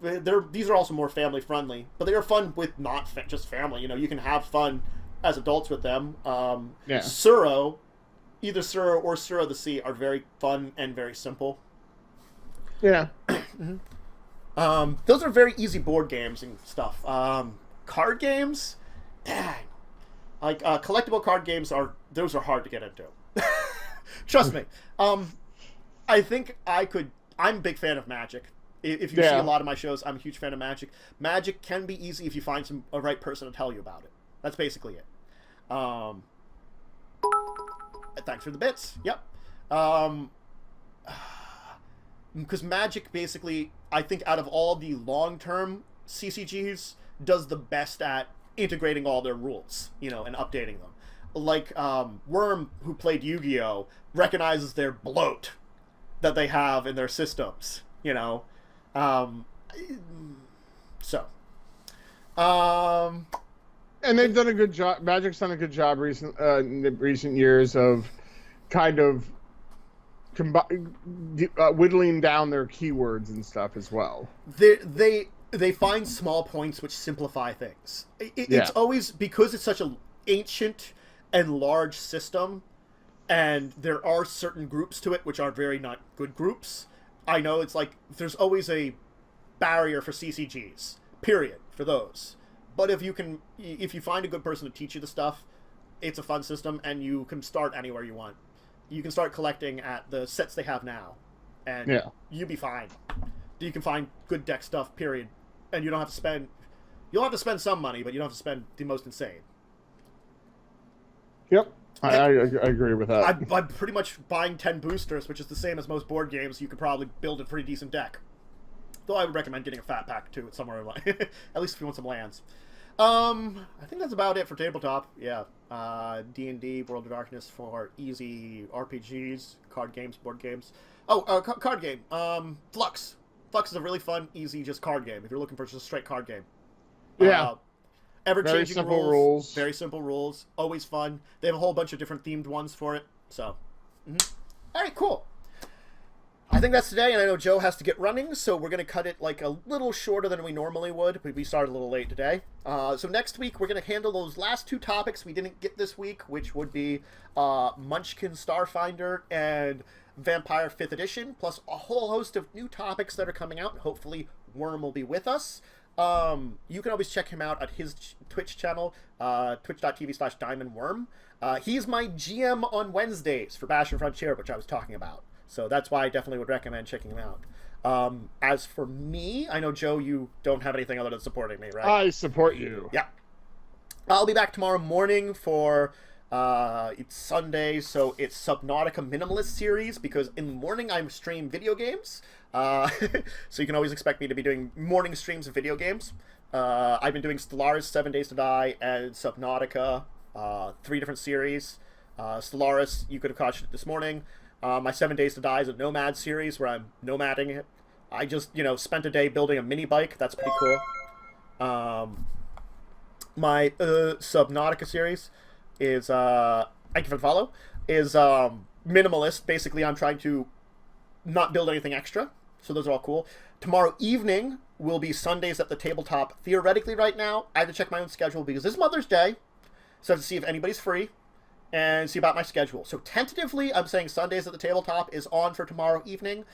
Speaker 1: These are also more family friendly, but they are fun with not just family. You can have fun as adults with them. Suro, either Suro or Suro of the Sea, are very fun and very simple.
Speaker 2: Yeah.
Speaker 1: Those are very easy board games and stuff. Card games, dang, collectible card games those are hard to get into. Trust me. I think I'm a big fan of Magic. If you see a lot of my shows, I'm a huge fan of Magic. Magic can be easy if you find a right person to tell you about it. That's basically it. Thanks for the bits. Yep. Because Magic basically, I think out of all the long-term CCGs, does the best at integrating all their rules, and updating them. Like, Worm, who played Yu-Gi-Oh!, recognizes their bloat that they have in their systems, and
Speaker 2: they've done a good job. Magic's done a good job in the recent years of kind of whittling down their keywords and stuff as well.
Speaker 1: They find small points which simplify things. It's always because it's such an ancient and large system, and there are certain groups to it which are very not good groups. I know it's like there's always a barrier for CCGs, period, for those. But if you find a good person to teach you the stuff, it's a fun system, and you can start anywhere you want. You can start collecting at the sets they have now, and you'll be fine. You can find good deck stuff, period, and you don't have to spend. You'll have to spend some money, but you don't have to spend the most insane.
Speaker 2: Yep. I agree with that.
Speaker 1: I'm pretty much buying 10 boosters, which is the same as most board games. You could probably build a pretty decent deck. Though I would recommend getting a fat pack, too, somewhere at least if you want some lands. I think that's about it for tabletop. Yeah. D&D, World of Darkness for easy RPGs, card games, board games. Oh, card game. Flux. Flux is a really fun, easy, just card game, if you're looking for just a straight card game.
Speaker 2: Yeah.
Speaker 1: Ever-changing rules. Very simple rules. Always fun. They have a whole bunch of different themed ones for it. So, All right, cool. I think that's today, and I know Joe has to get running, so we're going to cut it like a little shorter than we normally would. We started a little late today. So next week, we're going to handle those last two topics we didn't get this week, which would be Munchkin Starfinder and Vampire 5th Edition, plus a whole host of new topics that are coming out. Hopefully, Worm will be with us. You can always check him out at his Twitch channel, twitch.tv/diamondworm. He's my GM on Wednesdays for Bash and Frontier, which I was talking about. So that's why I definitely would recommend checking him out. As for me, I know, Joe, you don't have anything other than supporting me, right?
Speaker 2: I support you.
Speaker 1: Yeah. I'll be back tomorrow morning for... it's Sunday, so it's Subnautica Minimalist series, because in the morning I stream video games. So you can always expect me to be doing morning streams of video games. I've been doing Stellaris, 7 Days to Die, and Subnautica, 3 different series. Stellaris, you could have caught it this morning. My 7 Days to Die is a Nomad series where I'm nomading it. I just, spent a day building a mini bike. That's pretty cool. My Subnautica series is, thank you for the follow, is minimalist. Basically, I'm trying to not build anything extra. So those are all cool. Tomorrow evening will be Sundays at the Tabletop. Theoretically, right now, I have to check my own schedule because it's Mother's Day. So I have to see if anybody's free and see about my schedule. So tentatively, I'm saying Sundays at the Tabletop is on for tomorrow evening.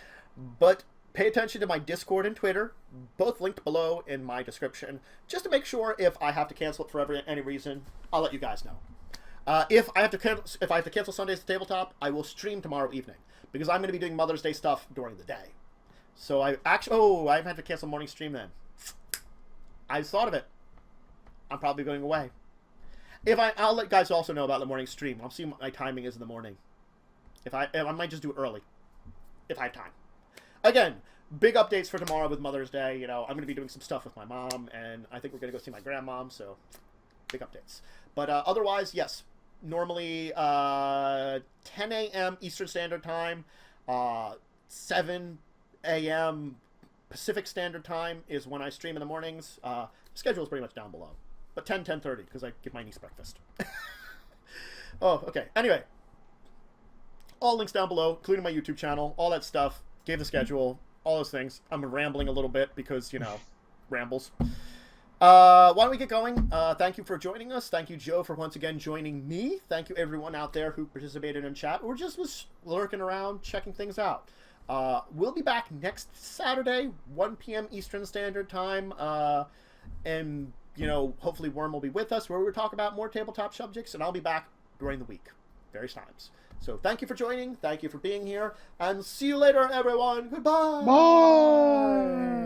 Speaker 1: But pay attention to my Discord and Twitter, both linked below in my description, just to make sure if I have to cancel it for any reason, I'll let you guys know. If I have to cancel Sundays at the Tabletop, I will stream tomorrow evening because I'm going to be doing Mother's Day stuff during the day. So I had to cancel morning stream then. I thought of it. I'm probably going away. I'll let you guys also know about the morning stream. I'll see what my timing is in the morning. I might just do it early, if I have time. Again, big updates for tomorrow with Mother's Day. I'm going to be doing some stuff with my mom, and I think we're going to go see my grandmom. So, big updates. But otherwise, yes. Normally, 10 a.m. Eastern Standard Time, 7 a.m. Pacific Standard Time is when I stream in the mornings. The schedule is pretty much down below. But 10:30, because I give my niece breakfast. Oh, okay. Anyway. All links down below, including my YouTube channel, all that stuff. Gave the schedule, all those things. I'm rambling a little bit because, rambles. Why don't we get going? Thank you for joining us. Thank you, Joe, for once again joining me. Thank you, everyone out there who participated in chat or just was lurking around, checking things out. We'll be back next Saturday, 1 p.m. Eastern Standard Time. And, hopefully Worm will be with us where we'll talk about more tabletop subjects, and I'll be back during the week, various times. So thank you for joining. Thank you for being here. And see you later, everyone. Goodbye.
Speaker 2: Bye.